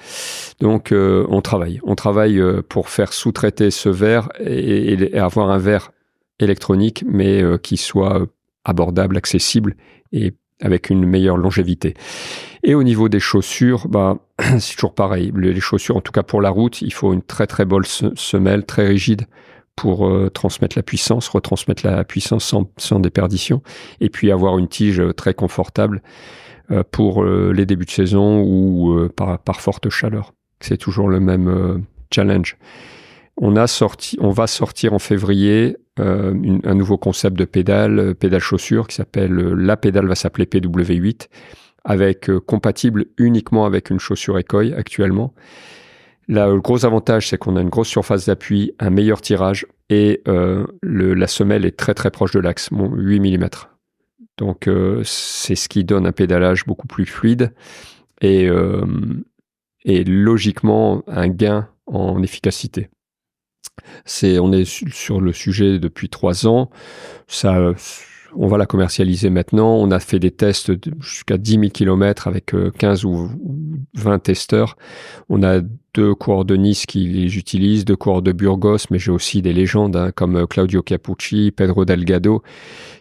Donc on travaille pour faire sous-traiter ce verre et avoir un verre électronique mais qui soit abordable, accessible et avec une meilleure longévité. Et au niveau des chaussures, c'est toujours pareil. Les chaussures, en tout cas pour la route, il faut une très très bonne semelle, très rigide pour retransmettre la puissance sans déperdition. Et puis avoir une tige très confortable pour les débuts de saison ou par forte chaleur. C'est toujours le même challenge. On va sortir en février un nouveau concept de pédale chaussure qui s'appelle, la pédale va s'appeler PW8, compatible uniquement avec une chaussure Ekoi actuellement. Là, le gros avantage, c'est qu'on a une grosse surface d'appui, un meilleur tirage et la semelle est très très proche de l'axe, 8 mm. Donc c'est ce qui donne un pédalage beaucoup plus fluide et logiquement un gain en efficacité. On est sur le sujet depuis 3 ans. On va la commercialiser maintenant. On a fait des tests jusqu'à 10 000 km avec 15 ou 20 testeurs. On a 2 coureurs de Nice qui les utilisent, 2 coureurs de Burgos, mais j'ai aussi des légendes comme Claudio Capucci, Pedro Delgado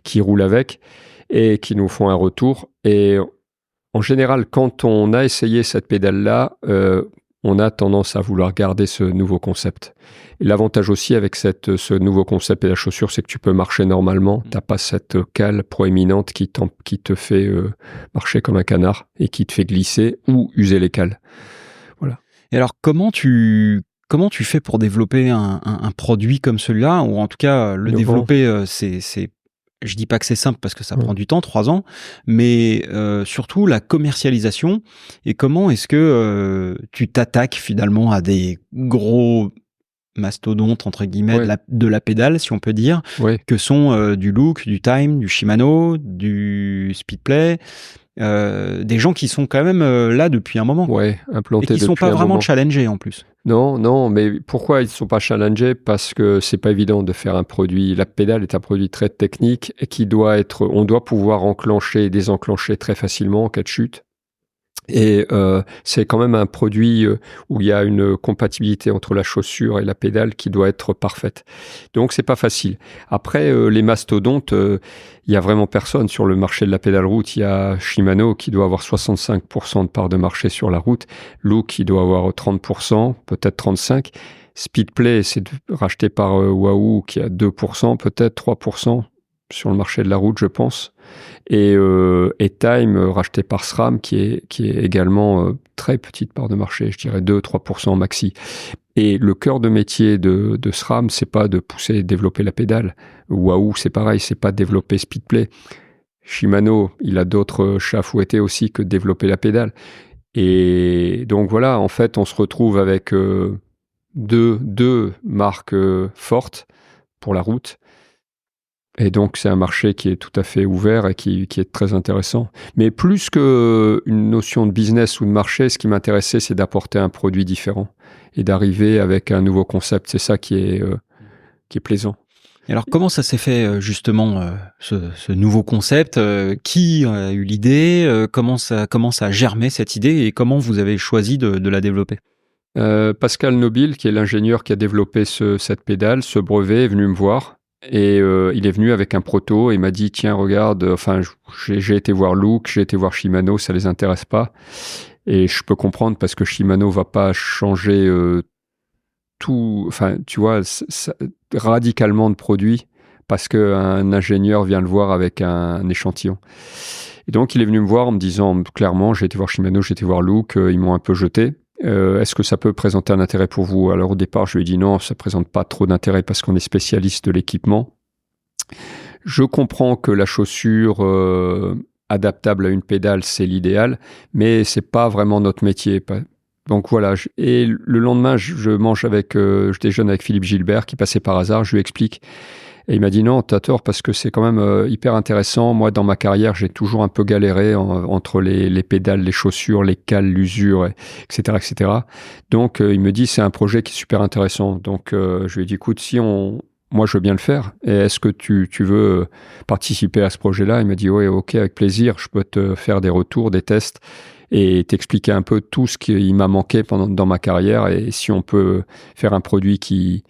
qui roulent avec et qui nous font un retour. Et en général, quand on a essayé cette pédale-là, on a tendance à vouloir garder ce nouveau concept. Et l'avantage aussi avec ce nouveau concept et la chaussure, c'est que tu peux marcher normalement. Tu n'as pas cette cale proéminente qui te fait marcher comme un canard et qui te fait glisser ou user les cales. Voilà. Et alors, comment tu fais pour développer un produit comme celui-là, ou en tout cas le développer, c'est je dis pas que c'est simple parce que ça prend du temps, 3 ans, mais surtout la commercialisation et comment est-ce que tu t'attaques finalement à des gros mastodontes entre guillemets de la pédale, si on peut dire, que sont du Look, du Time, du Shimano, du Speedplay, des gens qui sont quand même là depuis un moment, implantés et qui sont pas vraiment challengés en plus. Non, mais pourquoi ils ne sont pas challengés? Parce que c'est pas évident de faire un produit. La pédale est un produit très technique et on doit pouvoir enclencher et désenclencher très facilement en cas de chute. Et c'est quand même un produit où il y a une compatibilité entre la chaussure et la pédale qui doit être parfaite. Donc c'est pas facile. Après les mastodontes, il y a vraiment personne sur le marché de la pédale route. Il y a Shimano qui doit avoir 65% de part de marché sur la route, Look qui doit avoir 30%, peut-être 35%. Speedplay, c'est racheté par Wahoo qui a 2%, peut-être 3% sur le marché de la route, je pense. Et Time, racheté par SRAM, qui est également très petite part de marché, je dirais 2-3% maxi. Et le cœur de métier de SRAM, c'est pas de pousser et développer la pédale. Wahoo, c'est pareil, c'est pas développer Speedplay. Shimano, il a d'autres chats fouettés aussi que de développer la pédale. Et donc voilà, en fait, on se retrouve avec deux marques fortes pour la route. Et donc, c'est un marché qui est tout à fait ouvert et qui est très intéressant. Mais plus qu'une notion de business ou de marché, ce qui m'intéressait, c'est d'apporter un produit différent et d'arriver avec un nouveau concept. C'est ça qui est plaisant. Et alors, comment ça s'est fait justement, ce nouveau concept? Qui a eu l'idée? Comment ça a germé cette idée et comment vous avez choisi de la développer? Pascal Nobile, qui est l'ingénieur qui a développé cette pédale, ce brevet, est venu me voir. Et il est venu avec un proto et m'a dit tiens regarde, j'ai été voir Look, j'ai été voir Shimano, ça les intéresse pas. Et je peux comprendre parce que Shimano va pas changer tout, tu vois, radicalement de produit parce qu'un ingénieur vient le voir avec un échantillon. Et donc il est venu me voir en me disant clairement j'ai été voir Shimano, j'ai été voir Look, ils m'ont un peu jeté. Est-ce que ça peut présenter un intérêt pour vous? Alors au départ, je lui ai dit non, ça présente pas trop d'intérêt parce qu'on est spécialiste de l'équipement. Je comprends que la chaussure adaptable à une pédale, c'est l'idéal, mais c'est pas vraiment notre métier. Donc voilà. Et le lendemain, je déjeune avec Philippe Gilbert qui passait par hasard. Je lui explique. Et il m'a dit non, t'as tort parce que c'est quand même hyper intéressant. Moi, dans ma carrière, j'ai toujours un peu galéré entre les pédales, les chaussures, les cales, l'usure, etc., etc. Donc, il me dit c'est un projet qui est super intéressant. Donc, je lui ai dit écoute, moi, je veux bien le faire. Et est-ce que tu veux participer à ce projet-là? Il m'a dit oui, ok, avec plaisir. Je peux te faire des retours, des tests et t'expliquer un peu tout ce qui m'a manqué dans ma carrière et si on peut faire un produit qui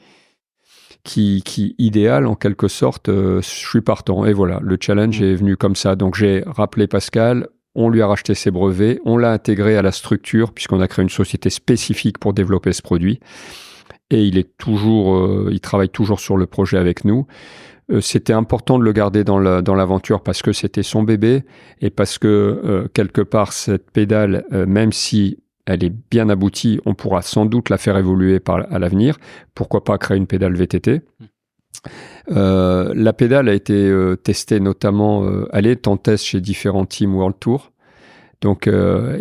idéal en quelque sorte, je suis partant. Et voilà, le challenge est venu comme ça. Donc j'ai rappelé Pascal, on lui a racheté ses brevets, on l'a intégré à la structure puisqu'on a créé une société spécifique pour développer ce produit. Et il travaille toujours sur le projet avec nous. C'était important de le garder dans l'aventure parce que c'était son bébé et parce que quelque part cette pédale, même si elle est bien aboutie, on pourra sans doute la faire évoluer à l'avenir. Pourquoi pas créer une pédale VTT? La pédale a été testée notamment, elle est en test chez différents teams World Tour. Donc,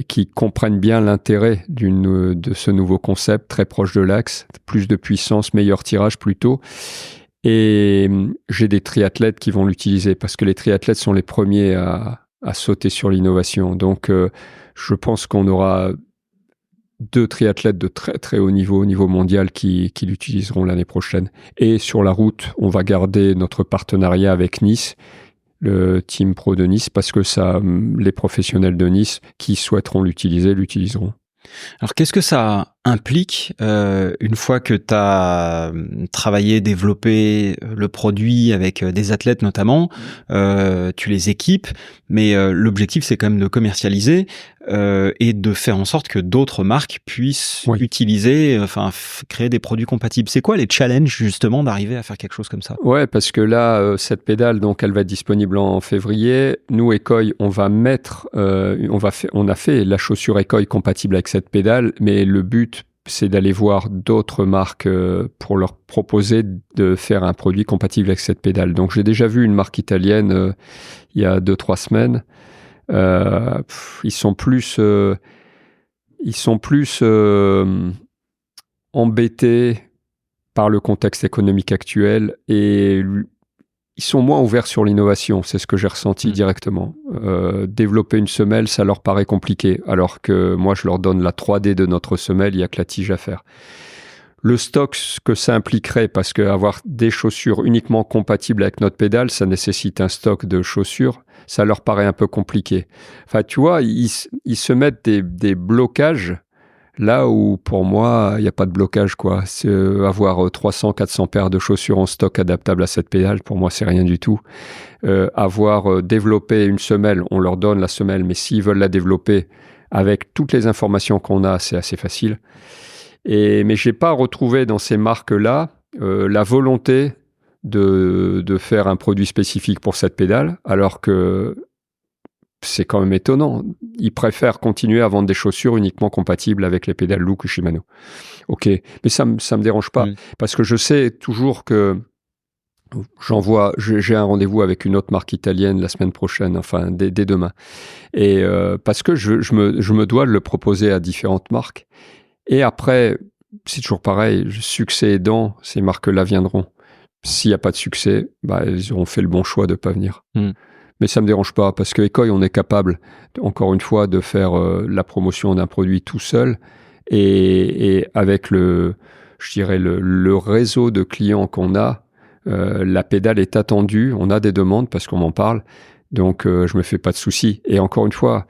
qui comprennent bien l'intérêt de ce nouveau concept, très proche de l'axe, plus de puissance, meilleur tirage plutôt. Et j'ai des triathlètes qui vont l'utiliser parce que les triathlètes sont les premiers à sauter sur l'innovation. Donc, je pense qu'on aura 2 triathlètes de très très haut niveau mondial qui l'utiliseront l'année prochaine. Et sur la route, on va garder notre partenariat avec Nice, le Team Pro de Nice, parce que les professionnels de Nice qui souhaiteront l'utiliseront. Alors, qu'est-ce que ça implique une fois que tu as travaillé, développé le produit avec des athlètes notamment, tu les équipes, mais l'objectif c'est quand même de commercialiser et de faire en sorte que d'autres marques puissent utiliser, créer des produits compatibles. C'est quoi les challenges justement d'arriver à faire quelque chose comme ça? Ouais, parce que là, cette pédale, donc elle va être disponible en février. Nous, Ekoi, on va mettre, on a fait la chaussure Ekoi compatible avec cette pédale, mais le but c'est d'aller voir d'autres marques pour leur proposer de faire un produit compatible avec cette pédale. Donc, j'ai déjà vu une marque italienne il y a 2-3 semaines. Ils sont plus embêtés par le contexte économique actuel et ils sont moins ouverts sur l'innovation, c'est ce que j'ai ressenti directement. Développer une semelle, ça leur paraît compliqué, alors que moi, je leur donne la 3D de notre semelle, il n'y a que la tige à faire. Le stock, ce que ça impliquerait, parce qu'avoir des chaussures uniquement compatibles avec notre pédale, ça nécessite un stock de chaussures, ça leur paraît un peu compliqué. Enfin, tu vois, ils se mettent des blocages là où, pour moi, il n'y a pas de blocage, quoi. Avoir 300-400 paires de chaussures en stock adaptables à cette pédale, pour moi, c'est rien du tout. Avoir développé une semelle, on leur donne la semelle, mais s'ils veulent la développer avec toutes les informations qu'on a, c'est assez facile. Mais j'ai pas retrouvé dans ces marques-là la volonté de faire un produit spécifique pour cette pédale, alors que c'est quand même étonnant. Ils préfèrent continuer à vendre des chaussures uniquement compatibles avec les pédales Look ou Shimano. Ok, mais ça me dérange pas, parce que je sais toujours que j'ai un rendez-vous avec une autre marque italienne la semaine prochaine, enfin dès demain, et parce que je me dois de le proposer à différentes marques. Et après, c'est toujours pareil, succès aidant, ces marques-là viendront. S'il n'y a pas de succès, ils auront fait le bon choix de ne pas venir. Mais ça ne me dérange pas, parce que Ekoi, on est capable, encore une fois, de faire la promotion d'un produit tout seul. Et avec le réseau de clients qu'on a, la pédale est attendue, on a des demandes parce qu'on m'en parle, donc je me fais pas de soucis. Et encore une fois,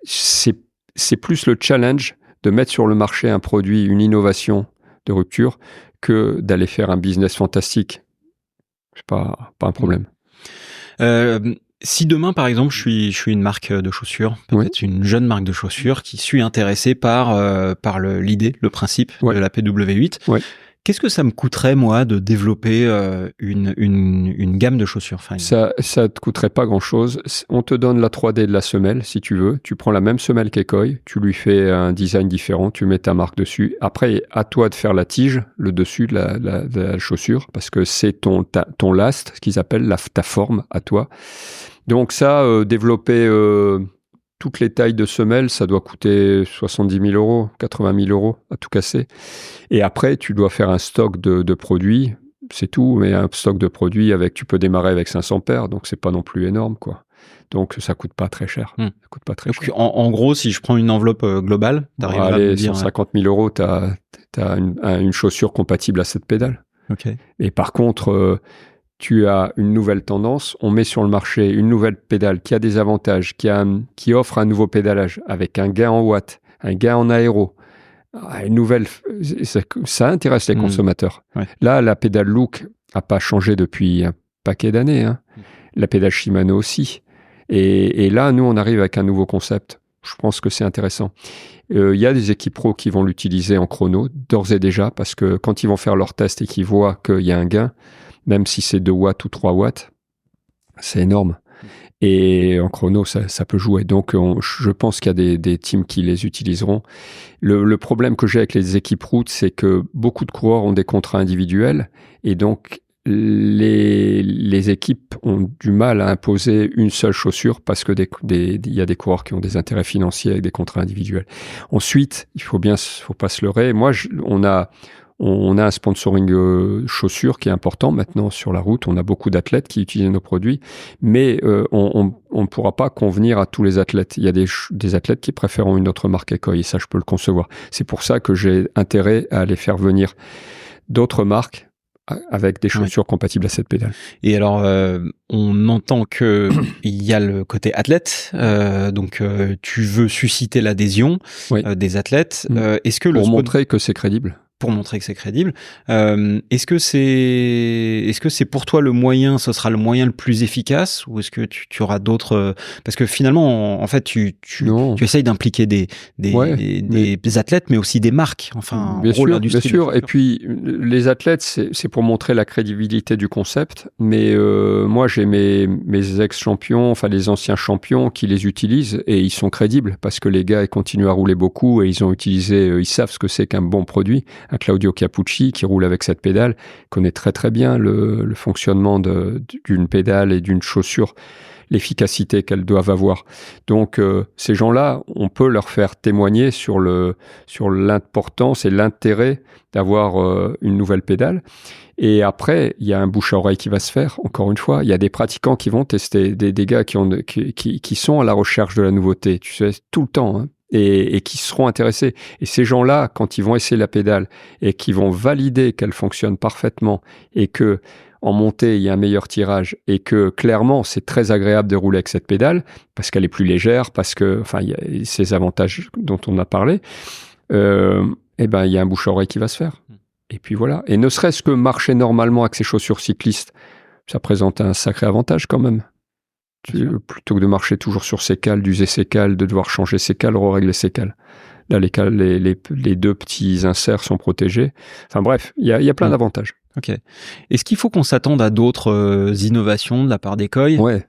c'est plus le challenge de mettre sur le marché un produit, une innovation de rupture, que d'aller faire un business fantastique. C'est pas un problème. Si demain, par exemple, je suis une marque de chaussures, peut-être une jeune marque de chaussures qui suis intéressée par l'idée, le principe de la PW8, qu'est-ce que ça me coûterait, moi, de développer une gamme de chaussures? Ça te coûterait pas grand-chose. On te donne la 3D de la semelle, si tu veux. Tu prends la même semelle qu'Ekoi, tu lui fais un design différent, tu mets ta marque dessus. Après, à toi de faire la tige, le dessus de la chaussure, parce que c'est ton last, ce qu'ils appellent ta forme à toi. Donc ça, développer toutes les tailles de semelles, ça doit coûter 70 000 euros, 80 000 euros à tout casser. Et après, tu dois faire un stock de produits, c'est tout, mais un stock de produits tu peux démarrer avec 500 paires, donc c'est pas non plus énorme, quoi. Donc ça coûte pas très cher. Ça coûte pas très cher. En gros, si je prends une enveloppe globale, t'arrives à me dire 150 000 euros, t'as une chaussure compatible à cette pédale. Okay. Et par contre, tu as une nouvelle tendance, on met sur le marché une nouvelle pédale qui a des avantages, qui offre un nouveau pédalage avec un gain en watts, un gain en aéro, une nouvelle, ça intéresse les consommateurs. Ouais. Là, la pédale Look n'a pas changé depuis un paquet d'années. La pédale Shimano aussi. Et là, nous, on arrive avec un nouveau concept. Je pense que c'est intéressant. Il y a des équipes pro qui vont l'utiliser en chrono, d'ores et déjà, parce que quand ils vont faire leur test et qu'ils voient qu'il y a un gain, même si c'est 2 watts ou 3 watts, c'est énorme. Et en chrono, ça peut jouer. Donc, je pense qu'il y a des teams qui les utiliseront. Le problème que j'ai avec les équipes routes, c'est que beaucoup de coureurs ont des contrats individuels. Et donc, les équipes ont du mal à imposer une seule chaussure parce que il y a des coureurs qui ont des intérêts financiers avec des contrats individuels. Ensuite, faut pas se leurrer. Moi, on a un sponsoring chaussures qui est important maintenant sur la route. On a beaucoup d'athlètes qui utilisent nos produits, mais on ne pourra pas convenir à tous les athlètes. Il y a des athlètes qui préféreront une autre marque Ekoi, et ça, je peux le concevoir. C'est pour ça que j'ai intérêt à aller faire venir d'autres marques avec des chaussures compatibles à cette pédale. Et alors, on entend que il y a le côté athlète, donc tu veux susciter l'adhésion des athlètes. Est-ce que pour montrer que c'est crédible. Pour montrer que c'est crédible. Est-ce que c'est pour toi ce sera le moyen le plus efficace, ou est-ce que tu auras d'autres, parce que finalement, en fait, tu essayes d'impliquer des athlètes, mais aussi des marques. Enfin, bien sûr. Et puis, les athlètes, c'est pour montrer la crédibilité du concept. Mais moi, j'ai mes ex-champions, enfin, les anciens champions qui les utilisent, et ils sont crédibles parce que les gars, ils continuent à rouler beaucoup et ils savent ce que c'est qu'un bon produit. À Claudio Capucci, qui roule avec cette pédale, connaît très très bien le fonctionnement d'une pédale et d'une chaussure, l'efficacité qu'elles doivent avoir. Donc ces gens-là, on peut leur faire témoigner sur l'importance et l'intérêt d'avoir une nouvelle pédale. Et après, il y a un bouche à oreille qui va se faire. Encore une fois, il y a des pratiquants qui vont tester, des gars qui sont à la recherche de la nouveauté, tu sais, tout le temps, hein. Et qui seront intéressés. Et ces gens-là, quand ils vont essayer la pédale et qui vont valider qu'elle fonctionne parfaitement et que en montée, il y a un meilleur tirage et que clairement, c'est très agréable de rouler avec cette pédale parce qu'elle est plus légère, parce que, enfin, il y a ces avantages dont on a parlé, il y a un bouche-à-oreille qui va se faire. Et puis voilà. Et ne serait-ce que marcher normalement avec ses chaussures cyclistes, ça présente un sacré avantage quand même. Plutôt que de marcher toujours sur ses cales, d'user ses cales, de devoir changer ses cales, régler ses cales. Là, les deux petits inserts sont protégés. Enfin bref, il y a plein d'avantages. Ok. Est-ce qu'il faut qu'on s'attende à d'autres innovations de la part d'Ekoi ? Ouais.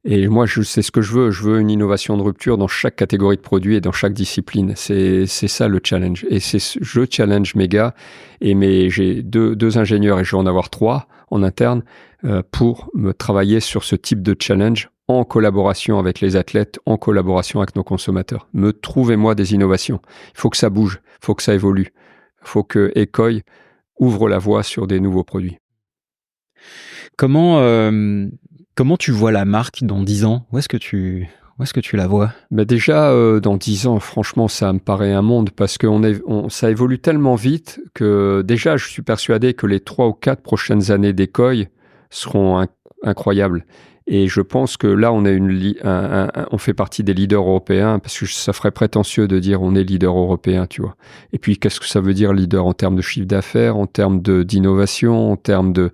Et moi, c'est ce que je veux. Je veux une innovation de rupture dans chaque catégorie de produits et dans chaque discipline. C'est ça le challenge. Et je challenge mes gars. J'ai deux ingénieurs et je vais en avoir 3 en interne pour me travailler sur ce type de challenge en collaboration avec les athlètes, en collaboration avec nos consommateurs. Trouvez-moi des innovations. Il faut que ça bouge, il faut que ça évolue. Il faut que Ekoi ouvre la voie sur des nouveaux produits. Comment tu vois la marque dans 10 ans ? Où est-ce que tu la vois ? Déjà, dans 10 ans, franchement, ça me paraît un monde parce que ça évolue tellement vite que déjà, je suis persuadé que les 3 ou 4 prochaines années d'Ekoi seront incroyables. Et je pense que là, on fait partie des leaders européens parce que ça ferait prétentieux de dire on est leader européen, tu vois. Et puis, qu'est-ce que ça veut dire leader en termes de chiffre d'affaires, en termes d'innovation, en termes de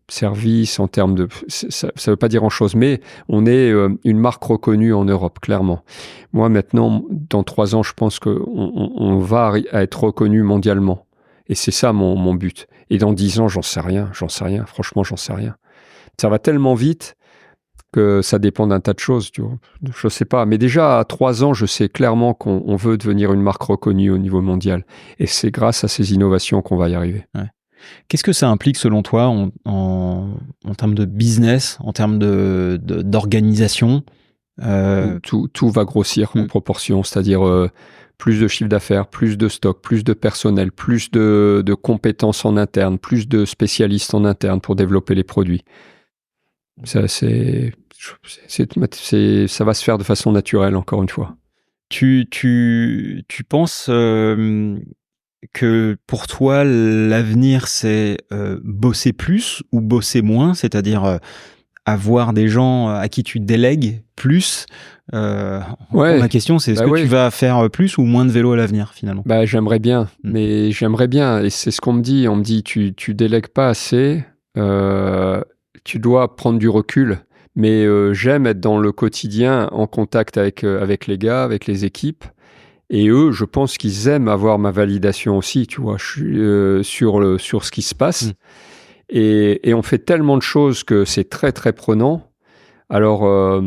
service, en termes de... Ça veut pas dire grand-chose, mais on est une marque reconnue en Europe, clairement. Moi, maintenant, dans 3 ans, je pense qu'on va être reconnu mondialement. Et c'est ça mon but. Et dans 10 ans, j'en sais rien. Franchement, j'en sais rien. Ça va tellement vite que ça dépend d'un tas de choses, tu vois. Je sais pas. Mais déjà, à 3 ans, je sais clairement qu'on veut devenir une marque reconnue au niveau mondial. Et c'est grâce à ces innovations qu'on va y arriver. Ouais. Qu'est-ce que ça implique selon toi en termes de business, en termes d'organisation ? Tout va grossir en proportion, c'est-à-dire plus de chiffre d'affaires, plus de stock, plus de personnel, plus de compétences en interne, plus de spécialistes en interne pour développer les produits. Ça va se faire de façon naturelle, encore une fois. Tu penses que pour toi, l'avenir, c'est bosser plus ou bosser moins, c'est-à-dire avoir des gens à qui tu délègues plus. Ma question, c'est est-ce que tu vas faire plus ou moins de vélo à l'avenir, finalement ? J'aimerais bien, mais j'aimerais bien, et c'est ce qu'on me dit. On me dit, tu délègues pas assez, tu dois prendre du recul. Mais j'aime être dans le quotidien, en contact avec les gars, avec les équipes. Et eux, je pense qu'ils aiment avoir ma validation aussi, tu vois, sur ce qui se passe. Et on fait tellement de choses que c'est très, très prenant. Alors,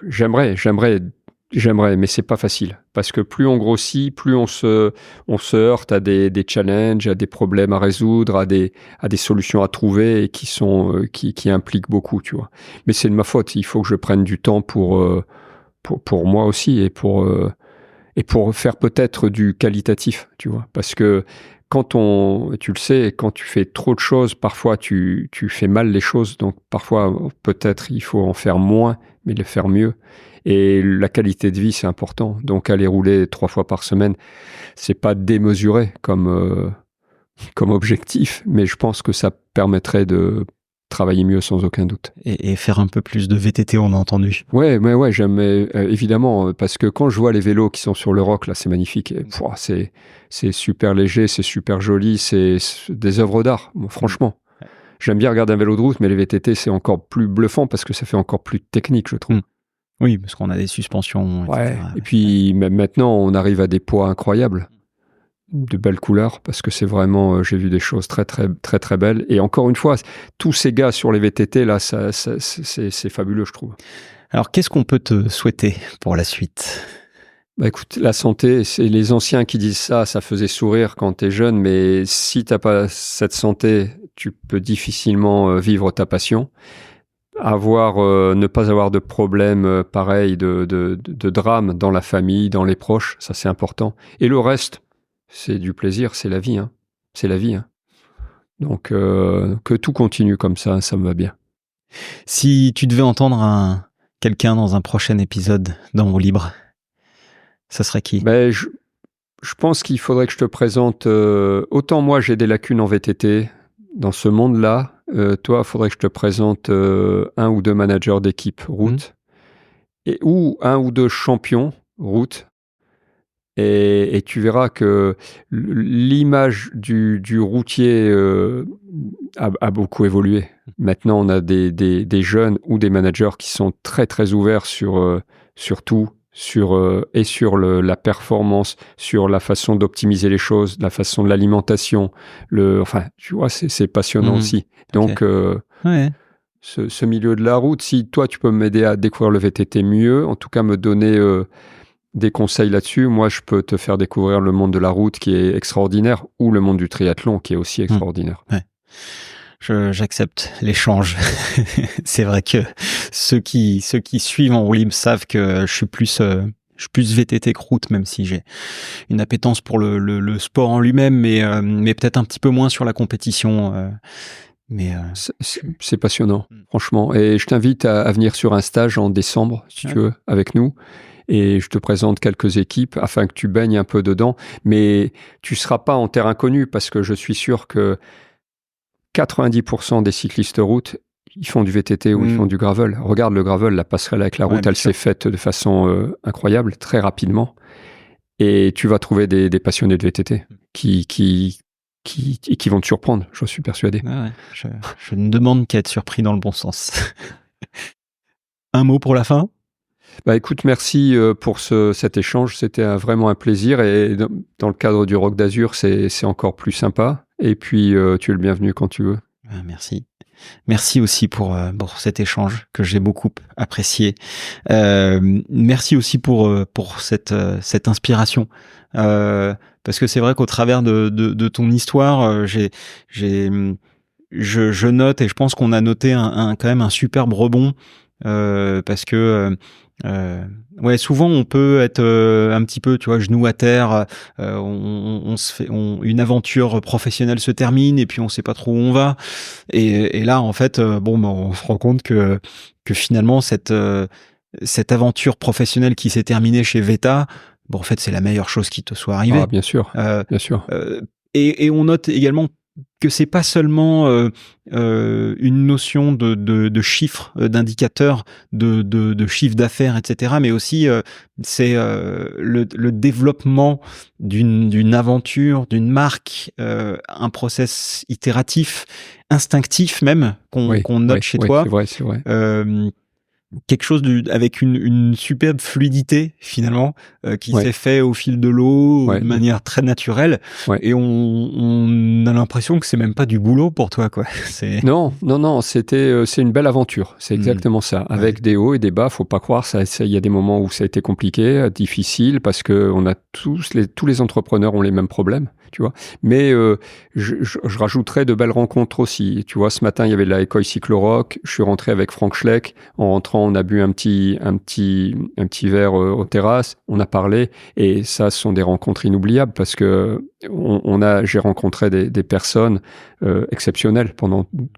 j'aimerais J'aimerais, mais c'est pas facile. Parce que plus on grossit, plus on se heurte à des challenges, à des problèmes à résoudre, à des solutions à trouver et qui impliquent beaucoup, tu vois. Mais c'est de ma faute. Il faut que je prenne du temps pour moi aussi et pour faire peut-être du qualitatif, tu vois. Parce que tu le sais, quand tu fais trop de choses, parfois tu fais mal les choses. Donc parfois, peut-être il faut en faire moins, mais les faire mieux. Et la qualité de vie, c'est important. Donc, aller rouler 3 fois par semaine, c'est pas démesuré comme objectif, mais je pense que ça permettrait de travailler mieux sans aucun doute. Et faire un peu plus de VTT, on a entendu. Ouais, j'aime évidemment, parce que quand je vois les vélos qui sont sur le Roc, là, c'est magnifique. Et, c'est super léger, c'est super joli, c'est des œuvres d'art, franchement. J'aime bien regarder un vélo de route, mais les VTT, c'est encore plus bluffant parce que ça fait encore plus technique, je trouve. Oui, parce qu'on a des suspensions, etc. Ouais. Et puis même maintenant, on arrive à des poids incroyables, de belles couleurs, parce que c'est vraiment, j'ai vu des choses très, très, très, très belles. Et encore une fois, tous ces gars sur les VTT, là, c'est fabuleux, je trouve. Alors, qu'est-ce qu'on peut te souhaiter pour la suite ? Bah écoute, la santé, c'est les anciens qui disent ça faisait sourire quand t'es jeune, mais si t'as pas cette santé, tu peux difficilement vivre ta passion. Ne pas avoir de problème pareil, de drame dans la famille, dans les proches, ça c'est important. Et le reste, c'est du plaisir, c'est la vie, hein. C'est la vie, hein. Donc que tout continue comme ça me va bien. Si tu devais entendre quelqu'un dans un prochain épisode dans Roue Libre, ça serait qui ? Ben, je pense qu'il faudrait que je te présente. Autant moi j'ai des lacunes en VTT dans ce monde-là. Toi, il faudrait que je te présente 1 ou 2 managers d'équipe route ou 1 ou 2 champions route. Et tu verras que l'image du routier a beaucoup évolué. Maintenant, on a des jeunes ou des managers qui sont très, très ouverts sur tout, sur la performance, sur la façon d'optimiser les choses, la façon de l'alimentation. Enfin, tu vois, c'est passionnant aussi. Donc, ce milieu de la route, si toi, tu peux m'aider à découvrir le VTT mieux, en tout cas me donner des conseils là-dessus, moi, je peux te faire découvrir le monde de la route qui est extraordinaire ou le monde du triathlon qui est aussi extraordinaire. Ouais. J'accepte l'échange. C'est vrai que ceux qui suivent en roue libre savent que je suis plus VTT que route, même si j'ai une appétence pour le sport en lui-même, mais peut-être un petit peu moins sur la compétition. C'est passionnant, franchement. Et je t'invite à venir sur un stage en décembre, si tu veux, avec nous. Et je te présente quelques équipes afin que tu baignes un peu dedans. Mais tu ne seras pas en terre inconnue parce que je suis sûr que 90% des cyclistes route, ils font du VTT ou ils font du gravel. Regarde le gravel, la passerelle avec la route, elle s'est faite de façon incroyable, très rapidement. Et tu vas trouver des passionnés de VTT qui vont te surprendre, je suis persuadé. Je ne demande qu'à être surpris dans le bon sens. Un mot pour la fin ? Bah écoute, merci pour cet échange, c'était vraiment un plaisir et dans le cadre du Roc d'Azur, c'est encore plus sympa et puis tu es le bienvenu quand tu veux. Merci. Merci aussi pour cet échange que j'ai beaucoup apprécié. Merci aussi pour cette inspiration. Parce que c'est vrai qu'au travers de ton histoire, je note et je pense qu'on a noté quand même un superbe rebond parce que souvent on peut être un petit peu, tu vois, genou à terre, une aventure professionnelle se termine et puis on sait pas trop où on va et là en fait on se rend compte que finalement cette aventure professionnelle qui s'est terminée chez Veta, en fait c'est la meilleure chose qui te soit arrivée. Ah, bien sûr, bien sûr. Et on note également que c'est pas seulement une notion de chiffres, d'indicateurs, de chiffre d'affaires, etc., mais aussi c'est le développement d'une aventure, d'une marque, un process itératif, instinctif même, qu'on note chez toi. C'est vrai. quelque chose avec une superbe fluidité finalement qui s'est fait au fil de l'eau de manière très naturelle et on a l'impression que c'est même pas du boulot pour toi quoi. Non, c'est une belle aventure, c'est exactement ça, avec des hauts et des bas. Faut pas croire, il y a des moments où ça a été compliqué, difficile, parce que on a tous les entrepreneurs ont les mêmes problèmes, tu vois. Mais je rajouterais de belles rencontres aussi. Tu vois, ce matin il y avait la École Cyclorock, je suis rentré avec Franck Schleck. En rentrant, on a bu un petit verre aux terrasses, on a parlé, et ça, ce sont des rencontres inoubliables parce que j'ai rencontré des personnes exceptionnelles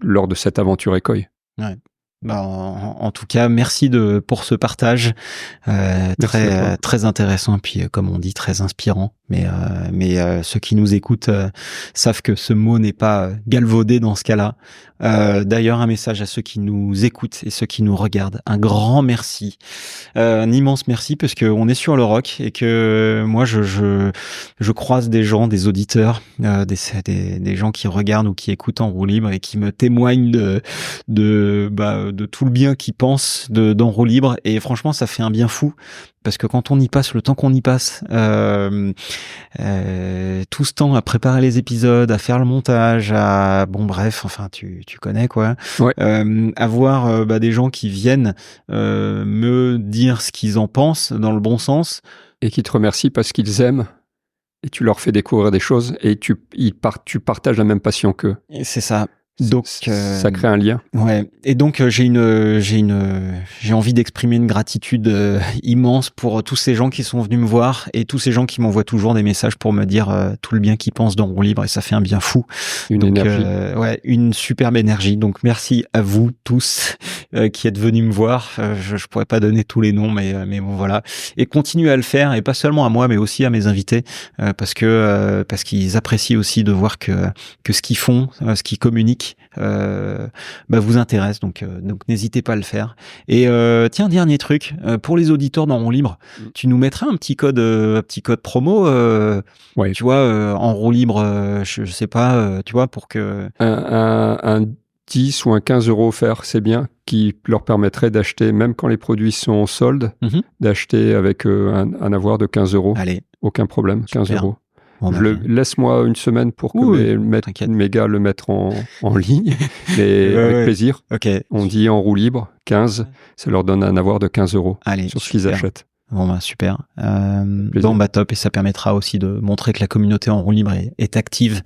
lors de cette aventure Écoille. Ouais. En tout cas, merci pour ce partage très intéressant, puis comme on dit, très inspirant. Mais ceux qui nous écoutent savent que ce mot n'est pas galvaudé dans ce cas-là. D'ailleurs, un message à ceux qui nous écoutent et ceux qui nous regardent. Un grand merci, un immense merci, parce que on est sur le rock et que moi je croise des gens, des auditeurs, des gens qui regardent ou qui écoutent en roue libre et qui me témoignent de tout le bien qu'ils pensent d'en roue libre, et franchement ça fait un bien fou. Parce que quand on y passe le temps qu'on y passe, tout ce temps à préparer les épisodes, à faire le montage, tu connais quoi. Ouais. Avoir des gens qui viennent me dire ce qu'ils en pensent dans le bon sens. Et qui te remercient parce qu'ils aiment. Et tu leur fais découvrir des choses et tu partages la même passion qu'eux. C'est ça. Donc ça crée un lien. Ouais. Et donc j'ai envie d'exprimer une gratitude immense pour tous ces gens qui sont venus me voir et tous ces gens qui m'envoient toujours des messages pour me dire tout le bien qu'ils pensent dans Roue Libre, et ça fait un bien fou. Une superbe énergie. Donc merci à vous tous qui êtes venus me voir. Je pourrais pas donner tous les noms, mais bon voilà. Et continuez à le faire, et pas seulement à moi, mais aussi à mes invités, parce qu'ils apprécient aussi de voir que ce qu'ils font, ce qu'ils communiquent vous intéresse, donc n'hésitez pas à le faire. Et tiens, dernier truc pour les auditeurs dans Roue Libre, tu nous mettras un petit code promo, tu vois, en Roue Libre, je sais pas, tu vois, pour que un 10 ou un 15 € offert, c'est bien, qui leur permettrait d'acheter, même quand les produits sont en solde, d'acheter avec un avoir de 15 €. Allez, aucun problème, 15 Super. €. Laisse-moi une semaine pour que mes gars le mettent en ligne, mais avec plaisir. Okay. On dit en roue libre, 15, ça leur donne un avoir de 15 € sur ce qu'ils achètent. Bon super. Top, et ça permettra aussi de montrer que la communauté en roue libre est active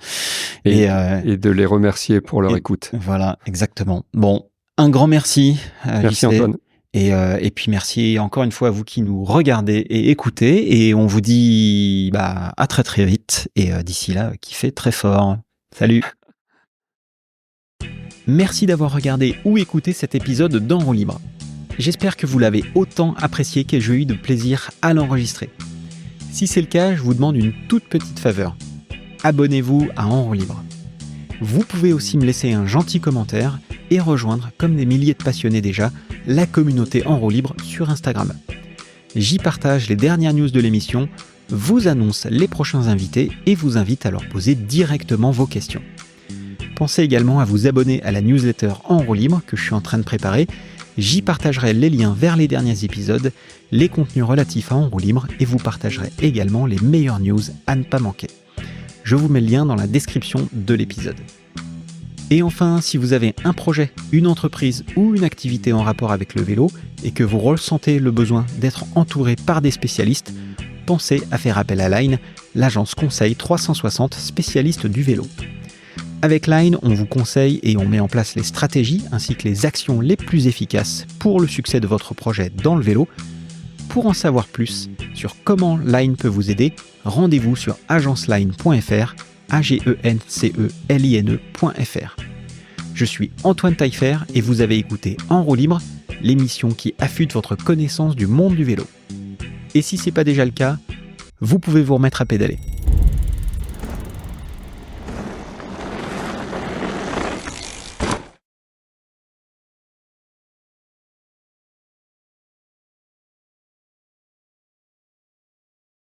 et de les remercier pour leur écoute. Voilà, exactement. Bon, un grand merci. Merci Antoine. Et puis merci encore une fois à vous qui nous regardez et écoutez, et on vous dit à très très vite, et d'ici là, kiffez très fort. Salut. Merci d'avoir regardé ou écouté cet épisode d'En Roue Libre. J'espère que vous l'avez autant apprécié que j'ai eu de plaisir à l'enregistrer. Si c'est le cas, je vous demande une toute petite faveur. Abonnez-vous à En Roue Libre. Vous pouvez aussi me laisser un gentil commentaire et rejoindre, comme des milliers de passionnés déjà, la communauté En Roue Libre sur Instagram. J'y partage les dernières news de l'émission, vous annonce les prochains invités et vous invite à leur poser directement vos questions. Pensez également à vous abonner à la newsletter En Roue Libre que je suis en train de préparer. J'y partagerai les liens vers les derniers épisodes, les contenus relatifs à En Roue Libre, et vous partagerai également les meilleures news à ne pas manquer. Je vous mets le lien dans la description de l'épisode. Et enfin, si vous avez un projet, une entreprise ou une activité en rapport avec le vélo et que vous ressentez le besoin d'être entouré par des spécialistes, pensez à faire appel à Line, l'agence conseil 360 spécialiste du vélo. Avec Line, on vous conseille et on met en place les stratégies ainsi que les actions les plus efficaces pour le succès de votre projet dans le vélo. Pour en savoir plus sur comment Line peut vous aider, rendez-vous sur agenceline.fr, agenceline.fr. Je suis Antoine Taillefer et vous avez écouté En Roue Libre, l'émission qui affûte votre connaissance du monde du vélo. Et si c'est pas déjà le cas, vous pouvez vous remettre à pédaler.